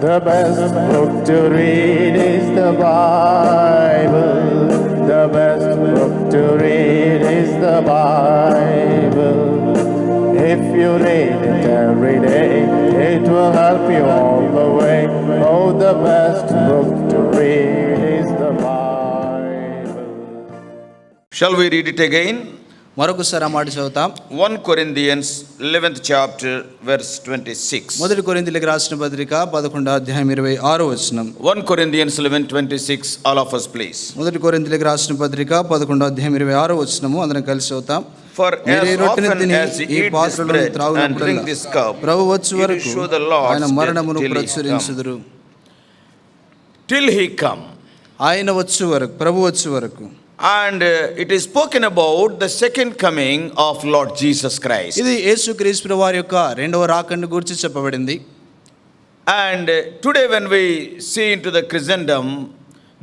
The best book to read is the Bible. The best book to read is the Bible. If you read it every day, it will help you all the way. Oh, the best book to read is the Bible. Shall we read it again? మరొకసారి ఆ మాట చదువుతాం. 1 Corinthians 11th chapter verse 26. మొదటి కొరింథీయులకు రాసిన పత్రిక 11వ అధ్యాయం 26వ వచనం. 1 Corinthians 11:26. All of us please. మొదటి కొరింథీయులకు రాసిన పత్రిక 11వ అధ్యాయం 26వ వచనము అందరం కలిసి చదువుతాం. For మీరే as రొట్టెని often తిని as ye ఈ eat this పాత్రలో bread and drink త్రాగునప్పుడల్లా this cup, ప్రభు వచ్చు you వరకు show the Lord's ఆయన death మరణమును till he ప్రచురించుదురు. Till he come. ఆయన వచ్చు వరకు, ప్రభు వచ్చు వరకు. And it is spoken about the second coming of Lord Jesus Christ. ఇది యేసుక్రీస్తు వారి యొక్క రెండవ రాకడను గురించి చెప్పబడింది. And today when we see into the Christendom,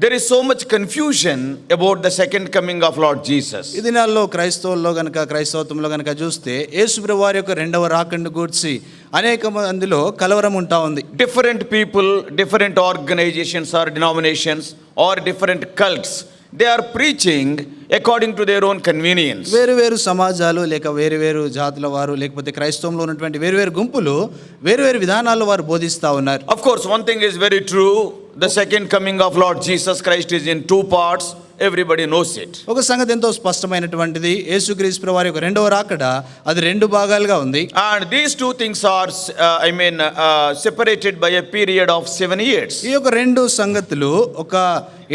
there is so much confusion about the second coming of Lord Jesus. ఈ దినాల్లో క్రైస్తవత్వంలో గనక చూస్తే యేసు వారి యొక్క రెండవ రాకడను గురించి అనేక మందిలో కలవరం ఉంటా ఉంది. Different people, different organizations or denominations or different cults, they are preaching according to their own convenience. వేరు సమాజాలు లేక వేరు జాతుల వారు లేకపోతే క్రైస్తవంలో ఉన్నటువంటి వేరు గుంపులు వేరు విధానాల్లో వారు బోధిస్తా ఉన్నారు. Of course, one thing is very true. The second coming of Lord Jesus Christ is in two parts. Everybody knows it. ఒక సంగతి ఎంతో స్పష్టమైనటువంటిది, యేసుక్రీస్తు వారి యొక్క రెండవ రాకడ అది రెండు భాగాలుగా ఉంది. And these two things are separated by a period of 7 years. ఈ యొక్క రెండు సంగతులు ఒక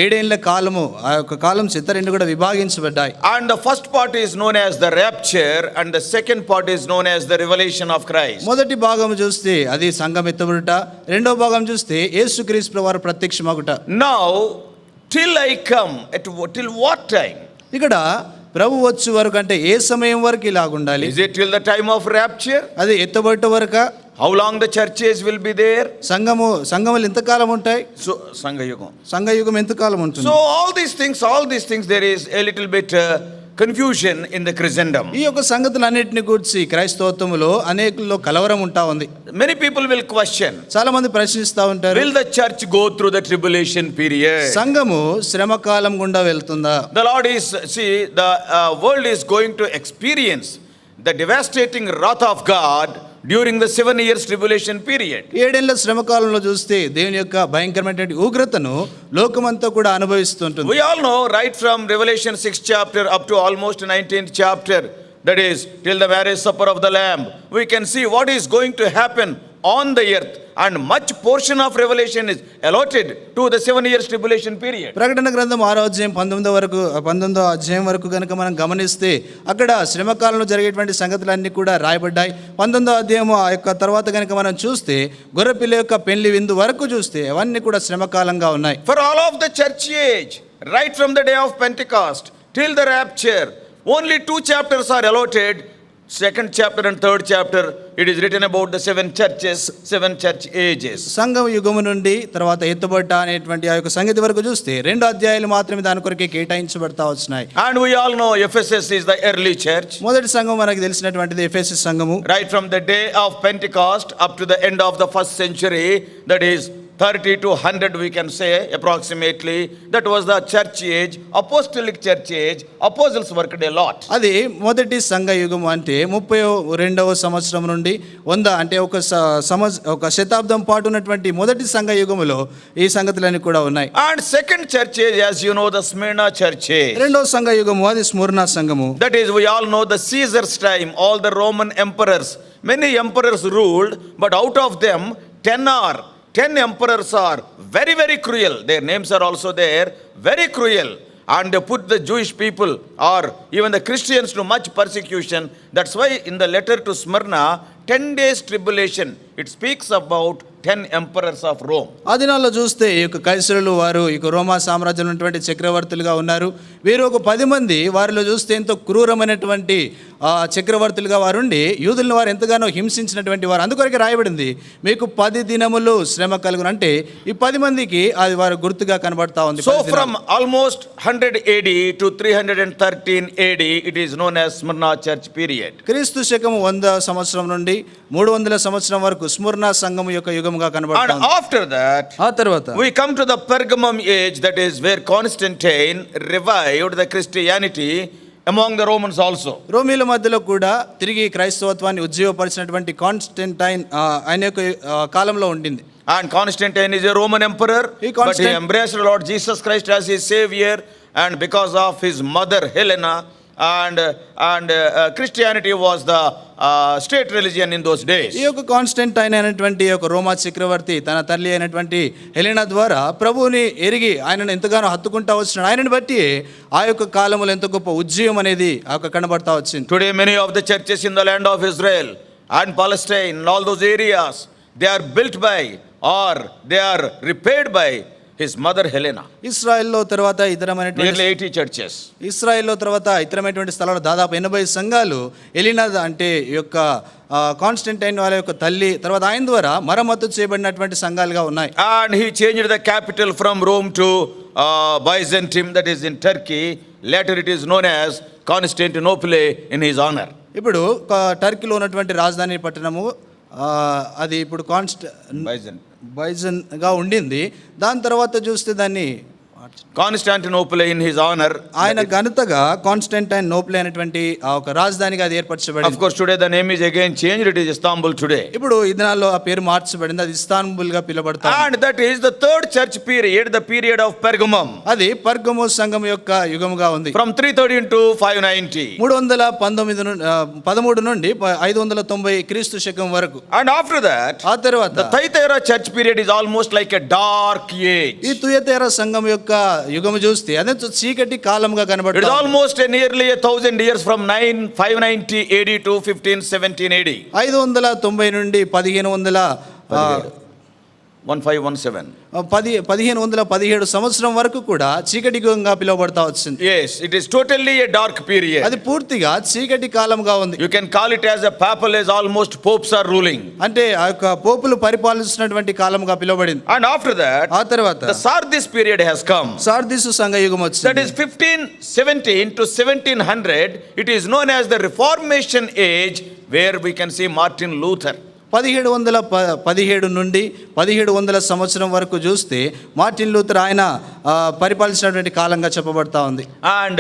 7 ఏళ్ల కాలము, ఆ యొక్క కాలం చేత రెండు కూడా విభాగించబడ్డాయి. And the first part is known as the rapture and the second part is known as the revelation of Christ. మొదటి భాగం చూస్తే అది సంఘం ఎత్తబడుట, రెండవ భాగం చూస్తే యేసుక్రీస్తు వారు ప్రత్యక్షమగుట. Now till I come, till what time? ఇక్కడ ప్రభు వచ్చు వరకు అంటే ఏ సమయం వరకు ఇలాగుండాలి? Is it till the time of rapture? అది ఎత్తబడ్డ వరక? How long the churches will be there? సంఘములు ఎంతకాలం ఉంటాయి? So సంఘయుగం ఎంతకాలం ఉంటుంది? So all these things there is a little bit confusion in the Christendom. ఈ యొక్క సంగతులన్నిటిని గురించి క్రైస్తవత్వములో అనేకుల్లో కలవరం ఉంటా ఉంది. Many people will question. చాలా మంది ప్రశ్నిస్తా ఉంటారు, Will the church go through the tribulation period? సంఘము శ్రమ కాలం గుండా వెళ్తుందా? The Lord is, the world is going to experience the devastating wrath of God during the 7 years tribulation period. 7 ఏళ్ల శ్రమ కాలంలో చూస్తే దేవుని యొక్క భయంకరమైనటువంటి ఉగ్రతను లోకమంతా కూడా అనుభవిస్తుంటుంది. We all know right from Revelation 6th chapter up to almost 19th chapter, that is till the marriage supper of the Lamb, we can see what is going to happen on the earth, and much portion of Revelation is allotted to the 7 years tribulation period. ప్రకటన గ్రంథం 6వ అధ్యాయం 19వ అధ్యాయం వరకు కనుక మనం గమనిస్తే అక్కడ శ్రమకాలంలో జరిగేటువంటి సంగతులన్నీ కూడా రాయబడ్డాయి. 19వ అధ్యాయం ఆ యొక్క తర్వాత కనుక మనం చూస్తే గొర్రెపిల్ల యొక్క పెళ్లి విందు వరకు చూస్తే అవన్నీ కూడా శ్రమకాలంగా ఉన్నాయి. For all of the church age, right from the day of Pentecost till the rapture, only 2 chapters are allotted. Second chapter and third chapter, it is written about the 7 churches, 7 church ages. సంఘం యుగము నుండి తర్వాత ఎత్తుబడ్డ అనేటువంటి ఆ యొక్క సంగతి వరకు చూస్తే 2 అధ్యాయాలు మాత్రమే దాని కొరకే కేటాయించబడతా వచ్చినాయి. And we all know Ephesus is the early church. మొదటి సంఘం మనకు తెలిసినటువంటిది ఎఫెసస్ సంఘము. Right from the day of Pentecost up to the end of the first century, that is 30 to 100 we can say approximately, that was the church age, apostolic church age. Apostles worked a lot. అది మొదటి సంఘ యుగం అంటే 32వ సంవత్సరం నుండి 100 అంటే ఒక శతాబ్దం పాటు ఉన్నటువంటి మొదటి సంఘ యుగములో ఈ సంగతులన్నీ కూడా ఉన్నాయి. And second church age, as you know, the Smyrna church age. రెండవ సంఘ యుగము అది స్ముర్నా సంఘము. That is, we all know the Caesar's time, all the Roman emperors, many emperors ruled, but out of them 10 emperors are very cruel. Their names are also there, very cruel, and they put the Jewish people or even the Christians to much persecution. That's why in the letter to Smyrna, 10 days tribulation, it speaks about 10 emperors of Rome. ఆ దినాల్లో చూస్తే ఈ యొక్క కైసరులు వారు ఈ రోమా సామ్రాజ్యంలో ఉన్నటువంటి చక్రవర్తులుగా ఉన్నారు. వీరు ఒక 10 మంది వారిలో చూస్తే ఎంతో క్రూరమైనటువంటి చక్రవర్తులుగా వారుండి యూదులను వారు ఎంతగానో హింసించినటువంటి వారు. అందుకొరకే రాయబడింది, మీకు 10 దినములు శ్రమ కలుగును. అంటే ఈ 10 మందికి అది వారు గుర్తుగా కనబడతా ఉంది. So from almost 100 AD to 313 AD, it is known as Smyrna church period. క్రీస్తు శకము 100 సంవత్సరం నుండి 300 సంవత్సరం వరకు స్ముర్నా సంఘం యొక్క యుగం యుగముగా And కనబడుతుంది. after that, ఆ తర్వాత we come to the Pergamum age, that is where Constantine revived the Christianity among the Romans also. రోమీల మధ్యలో కూడా తిరిగి క్రైస్తవత్వాన్ని ఉజ్జీవపరిచినటువంటి కాన్స్టెంటైన్ ఆయన యొక్క కాలంలో ఉండింది. And Constantine is a Roman emperor, but he embraced Lord Jesus Christ as his savior, and because of his mother Helena, and Christianity was the state religion in those days. ఈ యొక్క Constantine అయినటువంటి ఒక రోమా చక్రవర్తి తన తల్లి అయినటువంటి Helena ద్వారా ప్రభువుని ఎరిగి ఆయనను ఎంతగానో హత్తుకుంటా వచ్చినాడు. ఆయనను బట్టి ఆ యొక్క కాలంలో ఎంతో గొప్ప ఉజ్జీవం అనేది ఆ యొక్క కనబడతా వచ్చింది. Today many of the churches in the land of Israel and Palestine and all those areas, they are built by or they are repaired by his mother Helena. ఇశ్రాయెల్లో తర్వాత ఇతరమైనటువంటి Nearly 80 churches. ఇశ్రాయెల్లో తర్వాత ఇతరమైనటువంటి స్థలాలు దాదాపు 80 సంఘాలు ఎలినా అంటే ఈ యొక్క కాన్స్టెంటైన్ వాళ్ళ యొక్క తల్లి తర్వాత ఆయన ద్వారా మరమ్మతు చేయబడినటువంటి సంఘాలుగా ఉన్నాయి. And he changed the capital from Rome to Byzantium, that is in Turkey. Later it is known as Constantinople in his honor. ఇప్పుడు టర్కీలో ఉన్నటువంటి రాజధాని పట్టణము అది ఇప్పుడు బైజన్ గా ఉండింది. దాని తర్వాత చూస్తే దాన్ని Constantinople in his honor. ఆయన ఘనతగా కాన్స్టెంటైన్ నోపుల్ అనేటువంటి ఒక రాజధానిగా అది ఏర్పరచబడింది. Of course today the name is again changed, it is Istanbul today. ఇప్పుడు ఈ దినాల్లో ఆ పేరు మార్చబడింది, అది ఇస్తాన్బుల్ గా పిలువబడుతుంది. And that is the third church period, the period of Pergamum. అది పర్గము సంఘం యొక్క యుగముగా ఉంది. From 313 to 590. 313 నుండి 590 క్రీస్తు శకం వరకు. And after that, ఆ తర్వాత the Thyatira church period is almost like a dark age. ఈ తుయతైర సంఘం యొక్క యుగము చూస్తే అదే చీకటి కాలంగా It is కనబడుతుంది. almost nearly 1000 years from 590 AD to 1517 AD. 590 నుండి 1517. 1517 సంవత్సరం వరకు కూడా చీకటి యుగంగా పిలువబడతా వచ్చింది. Yes, it is totally a dark period. అది పూర్తిగా చీకటి కాలంగా ఉంది. You can call it as a papal age, almost popes are ruling. అంటే ఆ యొక్క పోపులు పరిపాలిస్తున్నటువంటి కాలంగా పిలువబడింది. And after that, ఆ తర్వాత the Sardis period has come. Sardis సంఘ యుగం That వచ్చింది. is 1517 to 1700. It is known as the Reformation age, where we can see Martin Luther. 1717 నుండి 1700 సంవత్సరం వరకు చూస్తే మార్టిన్ లూథర్ ఆయన పరిపాలించినటువంటి కాలంగా చెప్పబడతా ఉంది. And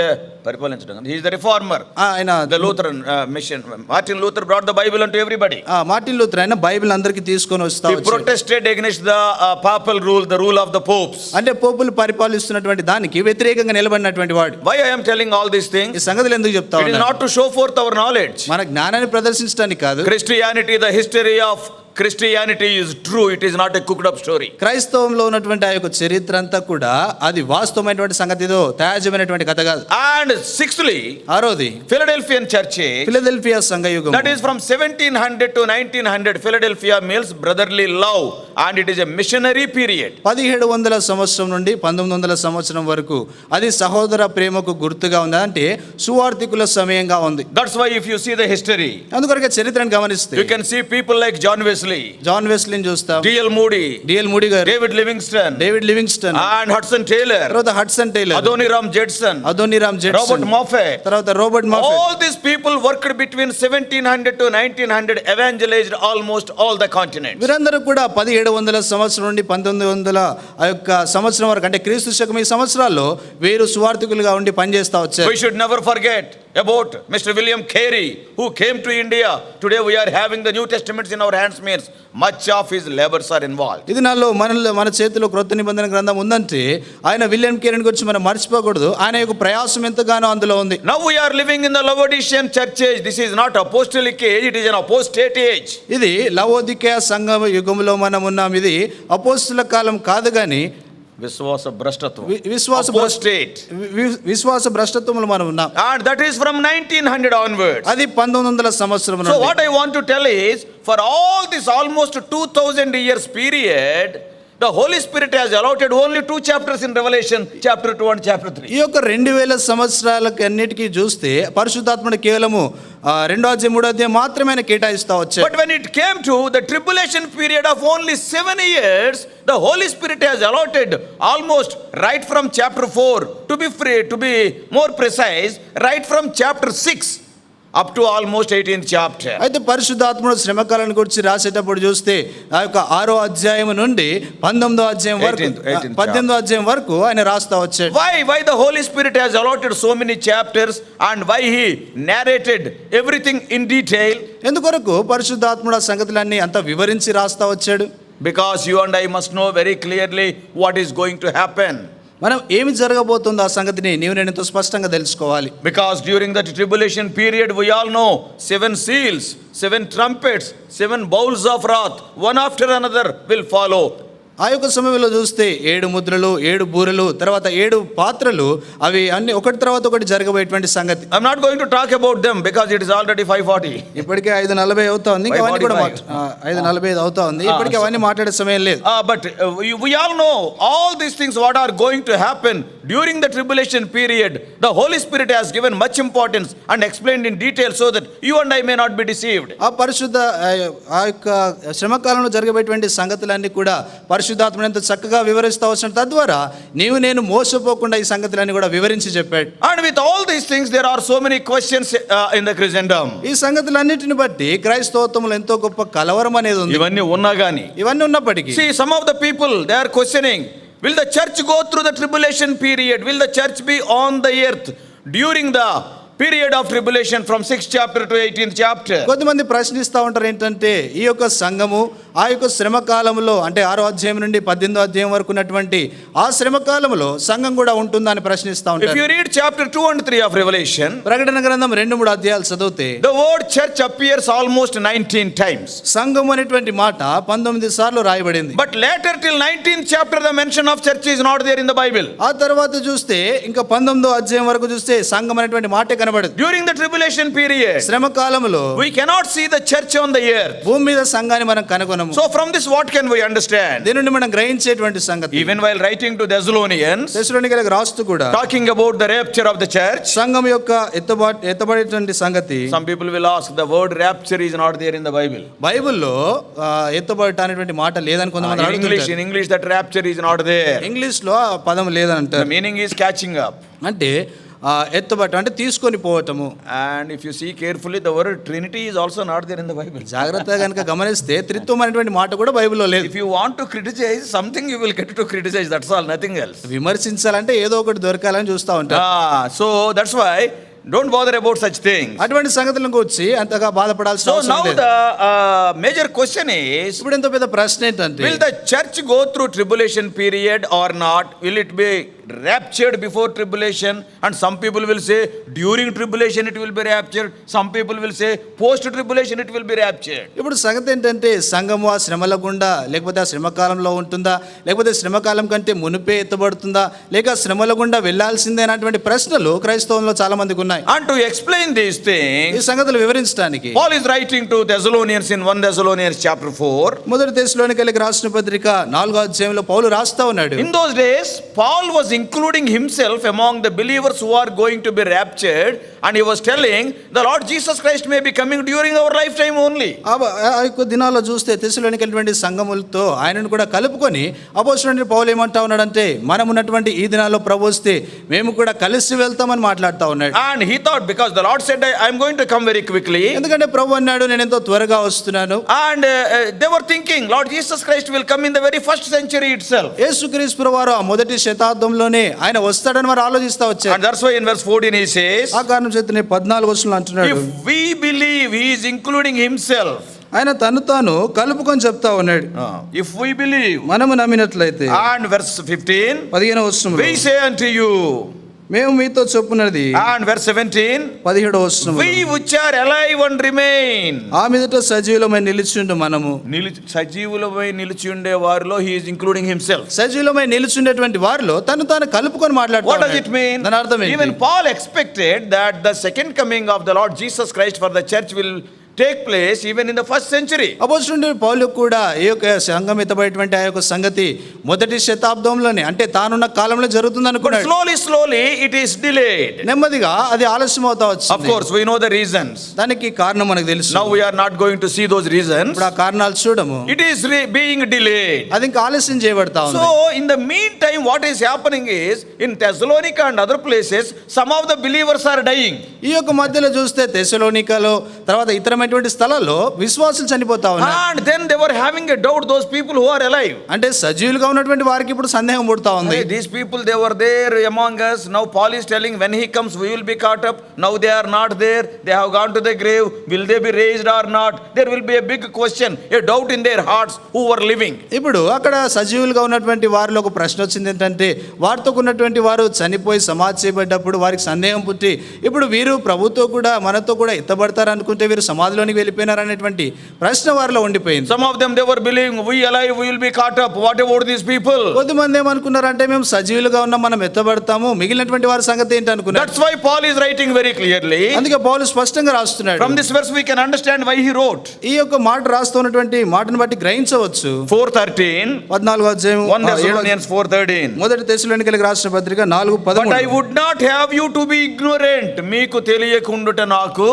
he is the reformer. ఆయన The Lutheran mission. Martin Luther brought the Bible unto everybody. Martin Luther ఆయన బైబిల్ అందరికీ తీసుకొని వస్తా He వచ్చాడు. protested against the papal rule, the rule of the popes. అంటే పోపులు పరిపాలిస్తున్నటువంటి దానికి వ్యతిరేకంగా నిలబడినటువంటి వాడు. Why I am telling all these ఈ things? సంగతులు ఎందుకు చెప్తా It is ఉన్నాను? not to show forth our knowledge. మన జ్ఞానాన్ని ప్రదర్శించడానికి కాదు. Christianity, the history of Christianity is true. It is not a cooked up story. క్రైస్తవంలో ఉన్నటువంటి ఆ యొక్క చరిత్ర అంతా కూడా అది వాస్తవమైనటువంటి సంగతి, ఏదో తయాజమైనటువంటి కథ కాదు. And sixthly, ఆరోది Philadelphian church age, ఫిలదెల్ఫియా సంఘ యుగం. that is from 1700 to 1900. Philadelphia means brotherly love, and it is a missionary period. 1700 సంవత్సరం నుండి 1900 సంవత్సరం వరకు అది సహోదర ప్రేమకు గుర్తుగా ఉంది, అంటే సువార్థికుల సమయంగా ఉంది. That's why if you see the history, అందుకొరకే చరిత్రను గమనిస్తే you can see people like John Wesley, John వెస్లీని చూస్తాం, D.L. Moody, డిఎల్ మూడీ గారు, David Livingston, David Livingston, and Hudson Taylor, తర్వాత Hudson Taylor, Adoniram Judson, Adoniram Robert Judson, Moffat. తర్వాత Robert Moffat. All these people worked between 1700 to 1900, evangelized almost all the continents. వీరందరూ కూడా 1700 సంవత్సరం నుండి 1900 ఆ యొక్క సంవత్సరం వరకు, అంటే క్రీస్తు శకం ఈ సంవత్సరాల్లో వీరు సువార్థికులుగా ఉండి పనిచేస్తా వచ్చారు. We should never forget about Mr. William Carey, who came to India. Today we are having the New Testaments in our hands, means much of his labors are involved. ఇది నాలో మన చేతిలో క్రొత్త నిబంధన గ్రంథం ఉందంటే ఆయన విలియం కేరీని గురించి మనం మర్చిపోకూడదు. ఆయన యొక్క ప్రయాసం ఎంతగానో అందులో ఉంది. Now we are living in the Laodicean church age. This is not apostolic age, it is an apostate age. ఇది లవోదికయ సంఘ యుగంలో మనం ఉన్నాం. ఇది అపోస్తుల కాలం కాదు గాని విశ్వాస భ్రష్టత్వం, అపోస్టేట్ విశ్వాస భ్రష్టత్వంలో మనం ఉన్నాం. And that is from 1900 onwards. అది 1900 సంవత్సరం So నుండి. what I want to tell is, for all this almost 2000 years period, the Holy Spirit has allotted only 2 chapters in Revelation, chapter 2 and chapter 3. ఈ యొక్క 2000 సంవత్సరాలకి అన్నిటికీ చూస్తే పరిశుద్ధాత్ముడు కేవలము 2వ అధ్యాయం 3వ అధ్యాయం మాత్రమే ఆయన కేటాయిస్తా వచ్చారు. But when it came to the tribulation period of only 7 years, the Holy Spirit has allotted almost right from chapter 4, to be more precise, right from chapter 6 up to almost 18th chapter. అయితే పరిశుద్ధాత్ముడు శ్రమకాలను గురించి రాసేటప్పుడు చూస్తే ఆ యొక్క 6వ అధ్యాయం నుండి 19వ అధ్యాయం వరకు 18th 18వ అధ్యాయం వరకు ఆయన రాస్తా వచ్చాడు. Why the Holy Spirit has allotted so many chapters and why he narrated everything in detail? ఎందుకొరకు పరిశుద్ధాత్ముడు ఆ సంగతులన్నీ అంత వివరించి రాస్తా వచ్చాడు? Because you and I must know very clearly what is going to happen. మనం ఏమి జరగబోతుందో ఆ సంగతిని నీవు నేను ఎంతో స్పష్టంగా తెలుసుకోవాలి. Because during that tribulation period, we all know 7 seals, 7 trumpets, 7 bowls of wrath, one after another will follow. ఆ యొక్క సమయంలో చూస్తే 7 ముద్రలు, 7 బూరలు, తర్వాత 7 పాత్రలు, అవి అన్ని ఒకటి తర్వాత ఒకటి జరగబోయేటువంటి సంగతి. I'm not going to talk about them because it is already 5:40. ఇప్పటికే 5:40 అవుతా ఉంది. ఇంకా అవన్నీ కూడా 5:45 అవుతా ఉంది. ఇప్పటికే అవన్నీ మాట్లాడే సమయం లేదు. But we all know all these things what are going to happen during the tribulation period. The Holy Spirit has given much importance and explained in detail so that you and I may not be deceived. ఆ పరిశుద్ధ ఆ యొక్క శ్రమకాలంలో జరగబోయేటువంటి సంగతులన్నీ కూడా పరిశుద్ధాత్ముడు ఎంతో చక్కగా వివరిస్తూ వచ్చిన తద్వారా నీవు నేను మోసపోకుండా ఈ సంగతులన్నీ కూడా వివరించి చెప్పాడు. And with all these things there are so many questions in the Christendom. ఈ సంగతులన్నిటిని బట్టి క్రైస్తవత్వంలో ఎంతో గొప్ప కలవరం అనేది ఉంది. ఇవన్నీ ఉన్నా గాని ఇవన్నీ ఉన్నప్పటికీ see some of the people they are questioning, will the church go through the tribulation period? Will the church be on the earth during the period of tribulation from 6th chapter to 18th chapter? కొంతమంది ప్రశ్నిస్తూ ఉంటారు ఏంటంటే ఈ యొక్క సంఘము ఆ యొక్క శ్రమ కాలంలో అంటే 6వ అధ్యాయం నుండి 18వ అధ్యాయం వరకు ఉన్నటువంటి ఆ శ్రమ కాలంలో సంఘం కూడా ఉంటుందా అని ప్రశ్నిస్తూ If ఉంటారు. you read chapter 2 and 3 of Revelation, ప్రకటన గ్రంథం 2-3 అధ్యాయాలు చదివితే the word church appears almost 19 times. సంఘం అనేటువంటి మాట 19 సార్లు రాయబడింది. But later till 19th chapter the mention of church is not there in the Bible. ఆ తర్వాత చూస్తే ఇంకా 19వ అధ్యాయం వరకు చూస్తే సంఘం అనేటువంటి మాటే కనబడదు. During the tribulation period, శ్రమ కాలంలో we cannot see the church on the earth. భూమి మీద సంఘాన్ని మనం కనుగొనము. So from this what can we understand? దీని నుండి మనం గ్రహించేటువంటి సంగతి Even while writing to Thessalonians, తెస్సలోనికీయులకు రాస్తూ కూడా talking about the rapture of the church, సంఘం యొక్క ఎత్తబడేటువంటి సంగతి some people will ask, the word rapture is not there in the Bible. బైబిల్లో ఎత్తబడట అనేటువంటి మాట లేదని కొంతమంది అడుగుతుంటారు. In English that rapture is not there. English లో ఆ పదం లేదని The అంటారు. meaning is catching up. అంటే ఎత్తబడటం అంటే తీసుకొని పోవటము. And if you see carefully, the word Trinity is also not there in the Bible. జాగ్రత్తగా కనుక గమనిస్తే త్రిత్వం అనేటువంటి మాట కూడా బైబిల్లో లేదు. If you want to criticize something, you will get to criticize. That's all, nothing else. విమర్శించాలంటే ఏదో ఒకటి దొరకాలని చూస్తూ ఉంటారు. So that's why don't bother about such things. అటువంటి సంగతులను గురించి అంతగా బాధపడాల్సిన So అవసరం now లేదు. the major question is, ఇప్పుడు ఎంతో పెద్ద ప్రశ్న ఏంటంటే will the church go through tribulation period or not? Will it be raptured before tribulation? And some people will say during tribulation it will be raptured. Some people will say post tribulation it will be raptured. ఇప్పుడు సంగతి ఏంటంటే సంఘము ఆ శ్రమల గుండా లేకపోతే ఆ శ్రమకాలంలో ఉంటుందా లేకపోతే శ్రమకాలం కంటే మునిపే ఎత్తబడుతుందా లేక శ్రమల గుండా వెళ్లాల్సిందే అనేటువంటి ప్రశ్నలు క్రైస్తవంలో చాలా మందికి ఉన్నాయి. And to explain these ఈ things, సంగతులు వివరించడానికి Paul is writing to Thessalonians in 1 Thessalonians chapter 4. మొదటి తెస్సలోనికీయులకు రాసిన పత్రిక 4వ అధ్యాయంలో పౌలు రాస్తా ఉన్నాడు. In those days, Paul was including himself among the believers who are going to be raptured, and he was telling the Lord Jesus Christ may be coming during our lifetime only. ఆ యొక్క దినాల్లో చూస్తే తెస్సలోనికైనటువంటి సంఘములతో ఆయనను కూడా కలుపుకొని అపోస్తలుడైన పౌలు ఏమంటా ఉన్నాడంటే మనం ఉన్నటువంటి ఈ దినాల్లో ప్రభు వస్తే మేము కూడా కలిసి వెళ్తామని మాట్లాడుతూ ఉన్నాడు. And he thought, because the Lord said, I am going to come very quickly. ఎందుకంటే ప్రభు అన్నాడు నేను ఎంతో త్వరగా వస్తున్నాను. And they were thinking, Lord Jesus Christ will come in the very first century itself. యేసుక్రీస్తు ప్రభువారు ఆ మొదటి శతాబ్దంలోనే ఆయన వస్తాడని వారు ఆలోచిస్తా వచ్చారు. And that's why in verse 14 he says, ఆ కారణం చేతనే 14 వచనంలో అంటున్నాడు, if we believe, he is including himself. ఆయన తను తాను కలుపుకొని చెప్తా ఉన్నాడు. If we believe. మనము నమ్మినట్లయితే. And verse 15, 15వ వచనంలో we say unto you. మేము మీతో చెప్పున్నది. And verse 17, 17వ వచనంలో we which are alive and remain. ఆ మీదట సజీవులమై నిలిచిండు మనము. సజీవులమై నిలిచి ఉండే వారిలో he is including himself. సజీవులమై నిలిచిండేటువంటి వారిలో తను తాను కలుపుకొని మాట్లాడుతాడు. What does it mean? దాని అర్థం ఏంటి? Even Paul expected that the second coming of the Lord Jesus Christ for the church will take place even in the first century. అపోస్తలుడైన పౌలు కూడా ఈ యొక్క సంఘం ఎత్తబడేటువంటి ఆ యొక్క సంగతి మొదటి శతాబ్దంలోనే అంటే తానున్న కాలంలో జరుగుతుంది But అనుకున్నాడు. slowly it is delayed. నెమ్మదిగా అది ఆలస్యం అవుతా Of వచ్చింది. course, we know the reasons. దానికి కారణం మనకు తెలుసు. Now we are not going to see those reasons. ఇప్పుడు ఆ కారణాలు చూడము. It is being delayed. అది ఇంకా ఆలస్యం చేయబడతా ఉంది. So in the meantime, what is happening is, in Thessalonica and other places, some of the believers are dying. ఈ యొక్క మధ్యలో చూస్తే తెస్సలోనికలో తర్వాత ఇతరమైనటువంటి స్థలాల్లో విశ్వాసులు చనిపోతా ఉన్నారు. And then they were having a doubt, those people who are alive. అంటే సజీవులుగా ఉన్నటువంటి వారికి ఇప్పుడు సందేహం పుడతా ఉంది. Hey, these people, they were there among us. Now Paul is telling, when he comes, we will be caught up. Now they are not there. They have gone to the grave. Will they be raised or not? There will be a big question, a doubt in their hearts who were living. ఇప్పుడు అక్కడ సజీవులుగా ఉన్నటువంటి వారిలో ఒక ప్రశ్న వచ్చింది ఏంటంటే వారితో ఉన్నటువంటి వారు చనిపోయి సమాధి చేయబడ్డప్పుడు వారికి సందేహం పుట్టి ఇప్పుడు వీరు ప్రభుతో కూడా మనతో కూడా ఎత్తబడతారు అనుకుంటే వీరు సమాధిలోనికి వెళ్ళిపోయినారు అనేటువంటి ప్రశ్న వారిలో ఉండిపోయింది. Some of them, they were believing, we alive, we will be caught up. What about these people? కొద్దిమంది ఏమనుకున్నారంటే మేము సజీవులుగా ఉన్నాం, మనం ఎత్తబడతాము, మిగిలినటువంటి వారి సంగతి ఏంటి అనుకున్నారు. That's why Paul is writing very clearly. అందుకే పౌలు స్పష్టంగా రాస్తున్నాడు. From this verse we can understand why he wrote. ఈ యొక్క మాట రాస్తున్నటువంటి మాటను బట్టి గ్రహించవచ్చు. 4:13, 14వ అధ్యాయం 1 Thessalonians 4:13. మొదటి తెస్సలోనికీయులకు రాసిన పత్రిక But I 4:13. would not have you to be ignorant. మీకు తెలియకుండుట నాకు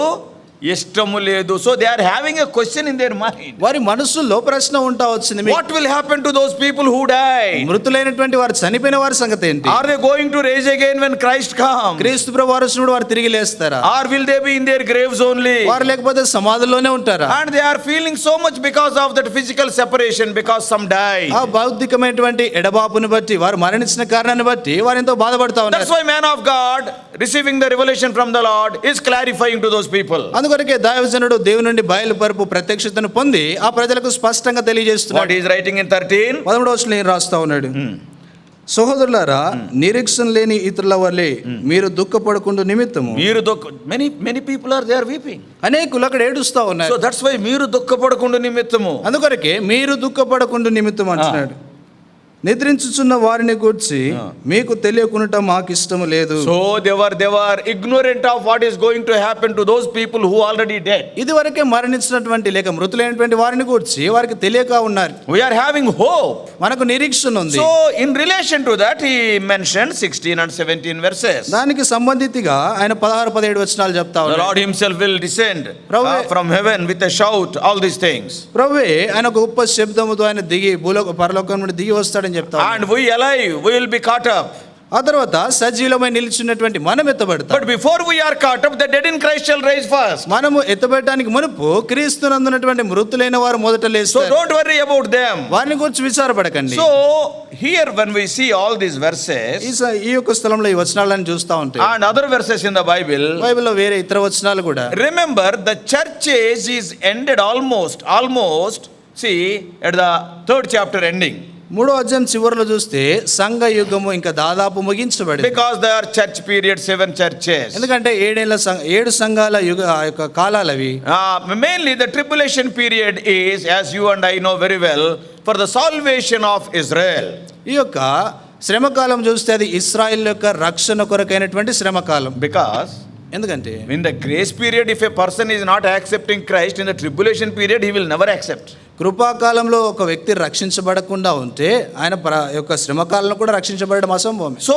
ఇష్టము లేదు. So they are having a question in their mind. వారి మనసులో ప్రశ్న ఉంటా వచ్చింది. What will happen to those people who die? మృతులైనటువంటి వారు చనిపోయిన వారి సంగతి ఏంటి? Are they going to raise again when Christ comes? క్రీస్తు ప్రభు వచ్చినప్పుడు వారు తిరిగి లేస్తారా? Or will they be in their graves only? వారు లేకపోతే సమాధుల్లోనే ఉంటారా? And they are feeling so much because of that physical separation, because some die. ఆ భౌతికమైనటువంటి ఎడబాపుని బట్టి వారు మరణించిన కారణాన్ని బట్టి వారు ఎంతో బాధపడతా That's ఉన్నారు. why man of God, receiving the revelation from the Lord, is clarifying to those people. అందుకొరకే దైవజనుడు దేవుని నుండి బయలుపరుపు ప్రత్యక్షతను పొంది ఆ ప్రజలకు స్పష్టంగా What తెలియజేస్తున్నాడు. he is writing in 13? 13వ వచనంలో రాస్తా ఉన్నాడు. సహోదరులారా, నిరీక్షణ లేని ఇతరుల వలె మీరు దుఃఖపడకుండా నిమిత్తము. మీరు many people are there weeping. అనేకులు అక్కడ ఏడుస్తా ఉన్నారు. So that's why మీరు దుఃఖపడకుండా నిమిత్తము. అందుకొరకే మీరు దుఃఖపడకుండా నిమిత్తం అంటున్నాడు. నిద్రించుచున్న వారిని గూర్చి మీకు తెలియకుండా మాకు ఇష్టం లేదు. So they were ignorant of what is going to happen to those people who already dead. ఇదివరకే మరణించినటువంటి లేక మృతులైనటువంటి వారిని గూర్చి వారికి తెలియక ఉన్నారు. We are having hope. మనకు నిరీక్షణ ఉంది. So in relation to that, he mentioned 16 and 17 verses. దానికి సంబంధితిగా ఆయన 16, 17 వచనాలు చెప్తా The ఉన్నారు. Lord himself will descend from heaven with a shout, all these things. ప్రభువే ఆయన ఒక గొప్ప శబ్దముతో ఆయన దిగి పరలోకం నుండి దిగి వస్తాడని చెప్తా ఉన్నారు. And we alive, we will be caught up. ఆ తర్వాత సజీవులమై నిలిచినటువంటి మనం ఎత్తబడతాం. But before we are caught up, the dead in Christ shall rise first. మనము ఎత్తబడటానికి మునుపు క్రీస్తునందున్నటువంటి మృతులైన వారు మొదట So లేస్తారు. don't worry about them. వారిని గురించి విచారపడకండి. So here when we see all these verses ఈ యొక్క స్థలంలో ఈ వచనాలను చూస్తా ఉంటే and other verses in the Bible, బైబిల్లో వేరే ఇతర వచనాలు కూడా remember the church age is ended almost see at the 3rd chapter ending. 3వ అధ్యాయం చివరిలో చూస్తే సంఘ యుగము ఇంకా దాదాపు ముగించబడింది. Because there are church period, 7 churches. ఎందుకంటే 7 సంఘాల యుగ ఆ యొక్క కాలాలు అవి. Mainly the tribulation period is, as you and I know very well, for the salvation of Israel. ఈ యొక్క శ్రమకాలం చూస్తే అది ఇశ్రాయేల్ యొక్క రక్షణ కొరకైనటువంటి శ్రమకాలం. Because ఎందుకంటే in the grace period, if a person is not accepting Christ, in the tribulation period he will never accept. కృపాకాలంలో ఒక వ్యక్తి రక్షించబడకుండా ఉంటే ఆయన యొక్క శ్రమకాలంలో కూడా రక్షించబడడం అసంభవం. So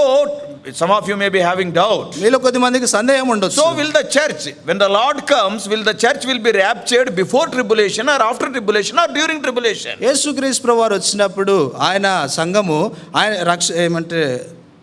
some of you may be having doubt. మీలో కొద్ది మందికి సందేహం ఉండొచ్చు. So will the church, when the Lord comes, will the church will be raptured before tribulation or after tribulation or during tribulation? యేసుక్రీస్తు ప్రభువు వారు వచ్చినప్పుడు ఆయన సంఘము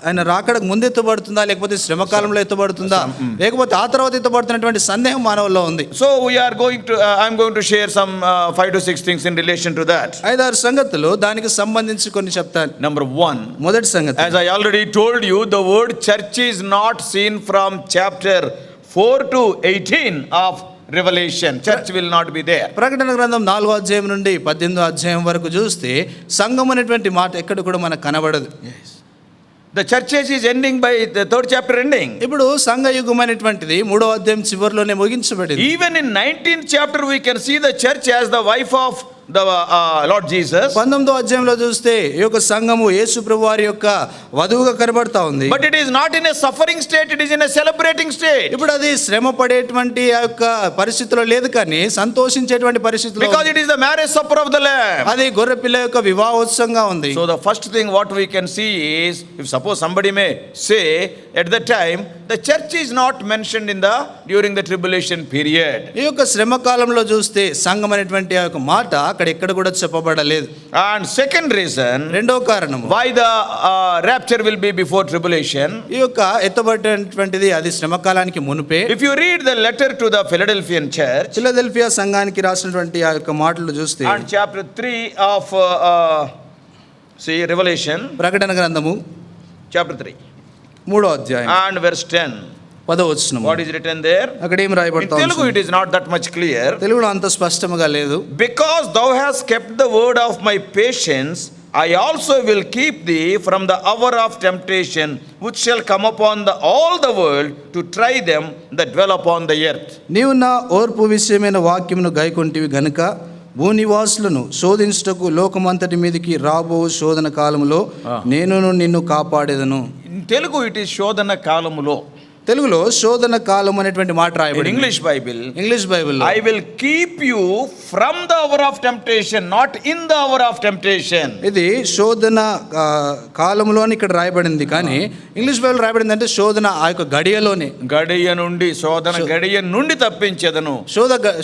ఆయన రాకడకు ముందు ఎత్తబడుతుందా లేకపోతే శ్రమకాలంలో ఎత్తబడుతుందా లేకపోతే ఆ తర్వాత ఎత్తబడుతున్నటువంటి సందేహం మానవుల్లో ఉంది. So we are going to I'm going to share some 5 to 6 things in relation to that. 5-6 సంగతులు దానికి సంబంధించి కొన్ని చెప్తాను. Number 1, మొదటి సంగతి, as I already told you, the word church is not seen from chapter 4 to 18 of Revelation. Church will not be there. ప్రకటన గ్రంథం 4వ అధ్యాయం నుండి 18వ అధ్యాయం వరకు చూస్తే సంఘం అనేటువంటి మాట ఎక్కడ కూడా మనకు కనబడదు. The church age is ending by the 3rd chapter ending. ఇప్పుడు సంఘ యుగం అనేటువంటిది 3వ అధ్యాయం చివరిలోనే ముగించబడింది. Even in 19th chapter we can see the church as the wife of the Lord Jesus. 19వ అధ్యాయంలో చూస్తే ఈ యొక్క సంఘము యేసు ప్రభు వారి యొక్క వధువుగా కనబడతా ఉంది. But it is not in a suffering state, it is in a celebrating state. ఇప్పుడు అది శ్రమ పడేటువంటి ఆ యొక్క పరిస్థితిలో లేదు, కానీ సంతోషించేటువంటి పరిస్థితిలో Because it is the marriage supper of the Lamb. అది గొర్రె పిల్ల యొక్క వివాహోత్సవంగా ఉంది. So the first thing what we can see is, if suppose somebody may say at that time, the church is not mentioned during the tribulation period. ఈ యొక్క శ్రమ కాలంలో చూస్తే సంఘం అనేటువంటి ఆ యొక్క మాట అక్కడ ఎక్కడ కూడా చెప్పబడలేదు. And second reason, రెండవ కారణం why the rapture will be before tribulation. ఈ యొక్క ఎత్తబడేటువంటిది అది శ్రమ కాలానికి మునుపే. If you read the letter to the Philadelphian church, Philadelphia సంఘానికి రాసినటువంటి ఆ యొక్క మాటలు చూస్తే and chapter 3 of Revelation, ప్రకటన గ్రంథము chapter 3 3వ అధ్యాయం and verse 10, 10వ వచనం, what is written there? అక్కడ ఏం In రాయబడతా Telugu ఉంది? it is not that much clear. తెలుగులో అంత స్పష్టంగా లేదు. Because thou hast kept the word of my patience, I also will keep thee from the hour of temptation, which shall come upon all the world to try them that dwell upon the earth. నీవు నా ఓర్పు విషయమైన వాక్యమును గైకొంటివి గనుక భూనివాసులను శోధించుటకు లోకమంతటి మీదకి రాబో శోధన కాలములో నేను నిన్ను కాపాడేదను. In Telugu it is Shodhana Kalamulo. తెలుగులో శోధన కాలం అనేటువంటి మాట In రాయబడింది. English Bible, ఇంగ్లీష్ బైబిల్లో I will keep you from the hour of temptation, not in the hour of temptation. ఇది శోధన కాలంలో అని ఇక్కడ రాయబడింది, కానీ ఇంగ్లీష్ బైబిల్ రాయబడింది అంటే శోధన ఆ యొక్క గడియలోనే. గడియ నుండి గడియ నుండి తప్పించేదను.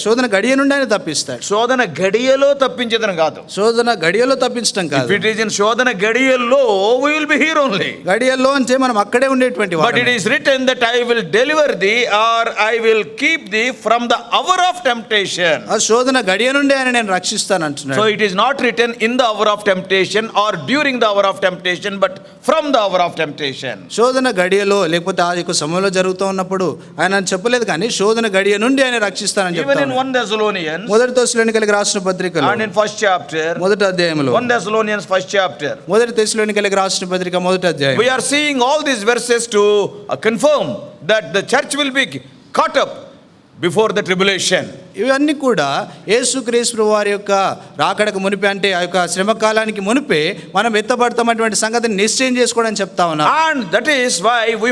శోధన గడియ నుండి ఆయన తప్పిస్తాడు. శోధన గడియలో తప్పించేదను కాదు. శోధన గడియలో తప్పించడం If కాదు. it is in శోధన గడియల్లో, we will be here only. గడియల్లో అంటే మనం అక్కడే ఉండేటువంటి But it is written that I will deliver thee, or I will keep thee from the hour of temptation. ఆ శోధన గడియ నుండి ఆయన నేను రక్షిస్తాను అంటున్నాడు. So it is not written in the hour of temptation or during the hour of temptation, but from the hour of temptation. శోధన గడియలో లేకపోతే ఆ యొక్క సమయంలో జరుగుతూ ఉన్నప్పుడు ఆయన చెప్పలేదు, కానీ శోధన గడియ నుండి ఆయన రక్షిస్తానని Even in చెప్తాను. 1 Thessalonians మొదటి తెస్సలోనికైలకు రాసిన పత్రికలో and in first chapter, మొదటి అధ్యాయంలో 1 Thessalonians first chapter, మొదటి తెస్సలోనికైలకు రాసిన పత్రిక మొదటి అధ్యాయం we are seeing all these verses to confirm that the church will be caught up before the tribulation. ఇవన్నీ కూడా యేసుక్రీస్తు వారి యొక్క రాకడకు మునిపే, అంటే ఆ యొక్క శ్రమ కాలానికి మునిపే మనం ఎత్తబడతామన్నటువంటి సంగతిని నిశ్చయం చేసుకోవడం చెప్తా ఉన్నా. And that is why we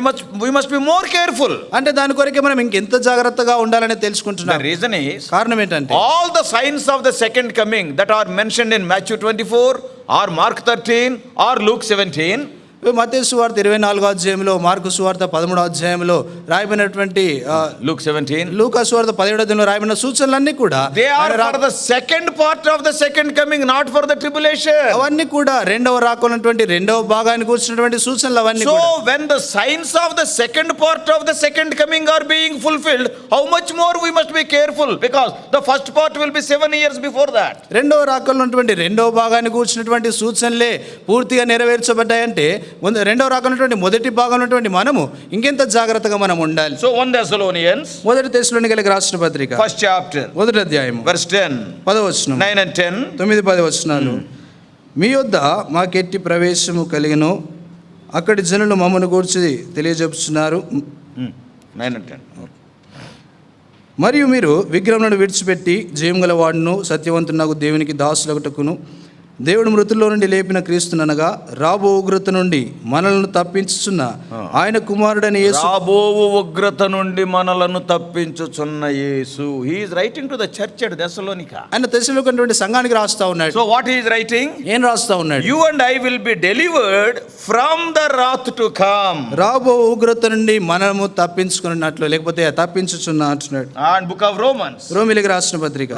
must be more careful. అంటే దాని కొరకే మనం ఇంకెంత జాగ్రత్తగా ఉండాలని The తెలుసుకుంటున్నాం. reason is, కారణం ఏంటంటే all the signs of the second coming that are mentioned in Matthew 24 or Mark 13 or Luke 17, మత్తయి సువార్త 24వ అధ్యాయంలో, మార్కు సువార్త 13వ అధ్యాయంలో రాయబడినటువంటి Luke 17, లూకా సువార్త 17వ అధ్యాయంలో రాయబడిన సూచనలన్నీ కూడా they are for the second part of the second coming, not for the tribulation. అవన్నీ కూడా రెండవ రాకున్నటువంటి రెండవ భాగాన్ని కూర్చున్నటువంటి సూచనలు అవన్నీ So కూడా. when the signs of the second part of the second coming are being fulfilled, how much more we must be careful, because the first part will be 7 years before that. రెండవ రాకల్లో ఉన్నటువంటి రెండవ భాగాన్ని కూర్చున్నటువంటి సూచనలే పూర్తిగా నెరవేర్చబడ్డాయంటే రెండవ రాకన్నటువంటి మొదటి భాగం ఉన్నటువంటి మనము ఇంకెంత జాగ్రత్తగా మనం ఉండాలి. So 1 Thessalonians మొదటి తెస్సలోనికైలకు రాసిన పత్రిక first chapter, మొదటి అధ్యాయం verse 10, 10వ వచనం, 9 and 10. 9-10 వచనాలు. మీ యొద్ద మాకెట్టి ప్రవేశము కలిగను, అక్కడి జనులు మమ్మను గూర్చి తెలియజెప్పుచున్నారు. 9 and 10. మరియు మీరు విగ్రహములను విడిచిపెట్టి జయం గల వాడును సత్యవంతునగు దేవునికి దాసులగుటకును దేవుడు మృతుల్లో నుండి లేపిన క్రీస్తుననగా రాబో ఉగ్రత నుండి మనలను తప్పించుచున్న ఆయన కుమారుడైన యేసు. రాబో ఉగ్రత నుండి మనలను తప్పించుచున్న యేసు. He is writing to the church at Thessalonica. ఆయన తెస్సలోనికైనటువంటి సంఘానికి రాస్తా ఉన్నాడు. So what he is writing? ఏం రాస్తా ఉన్నాడు? You and I will be delivered from the wrath to come. రాబో ఉగ్రత నుండి మనము తప్పించుకున్నట్లు, లేకపోతే తప్పించుచున్న అంటున్నాడు. And book of Romans. రోమిలికి రాసిన పత్రిక.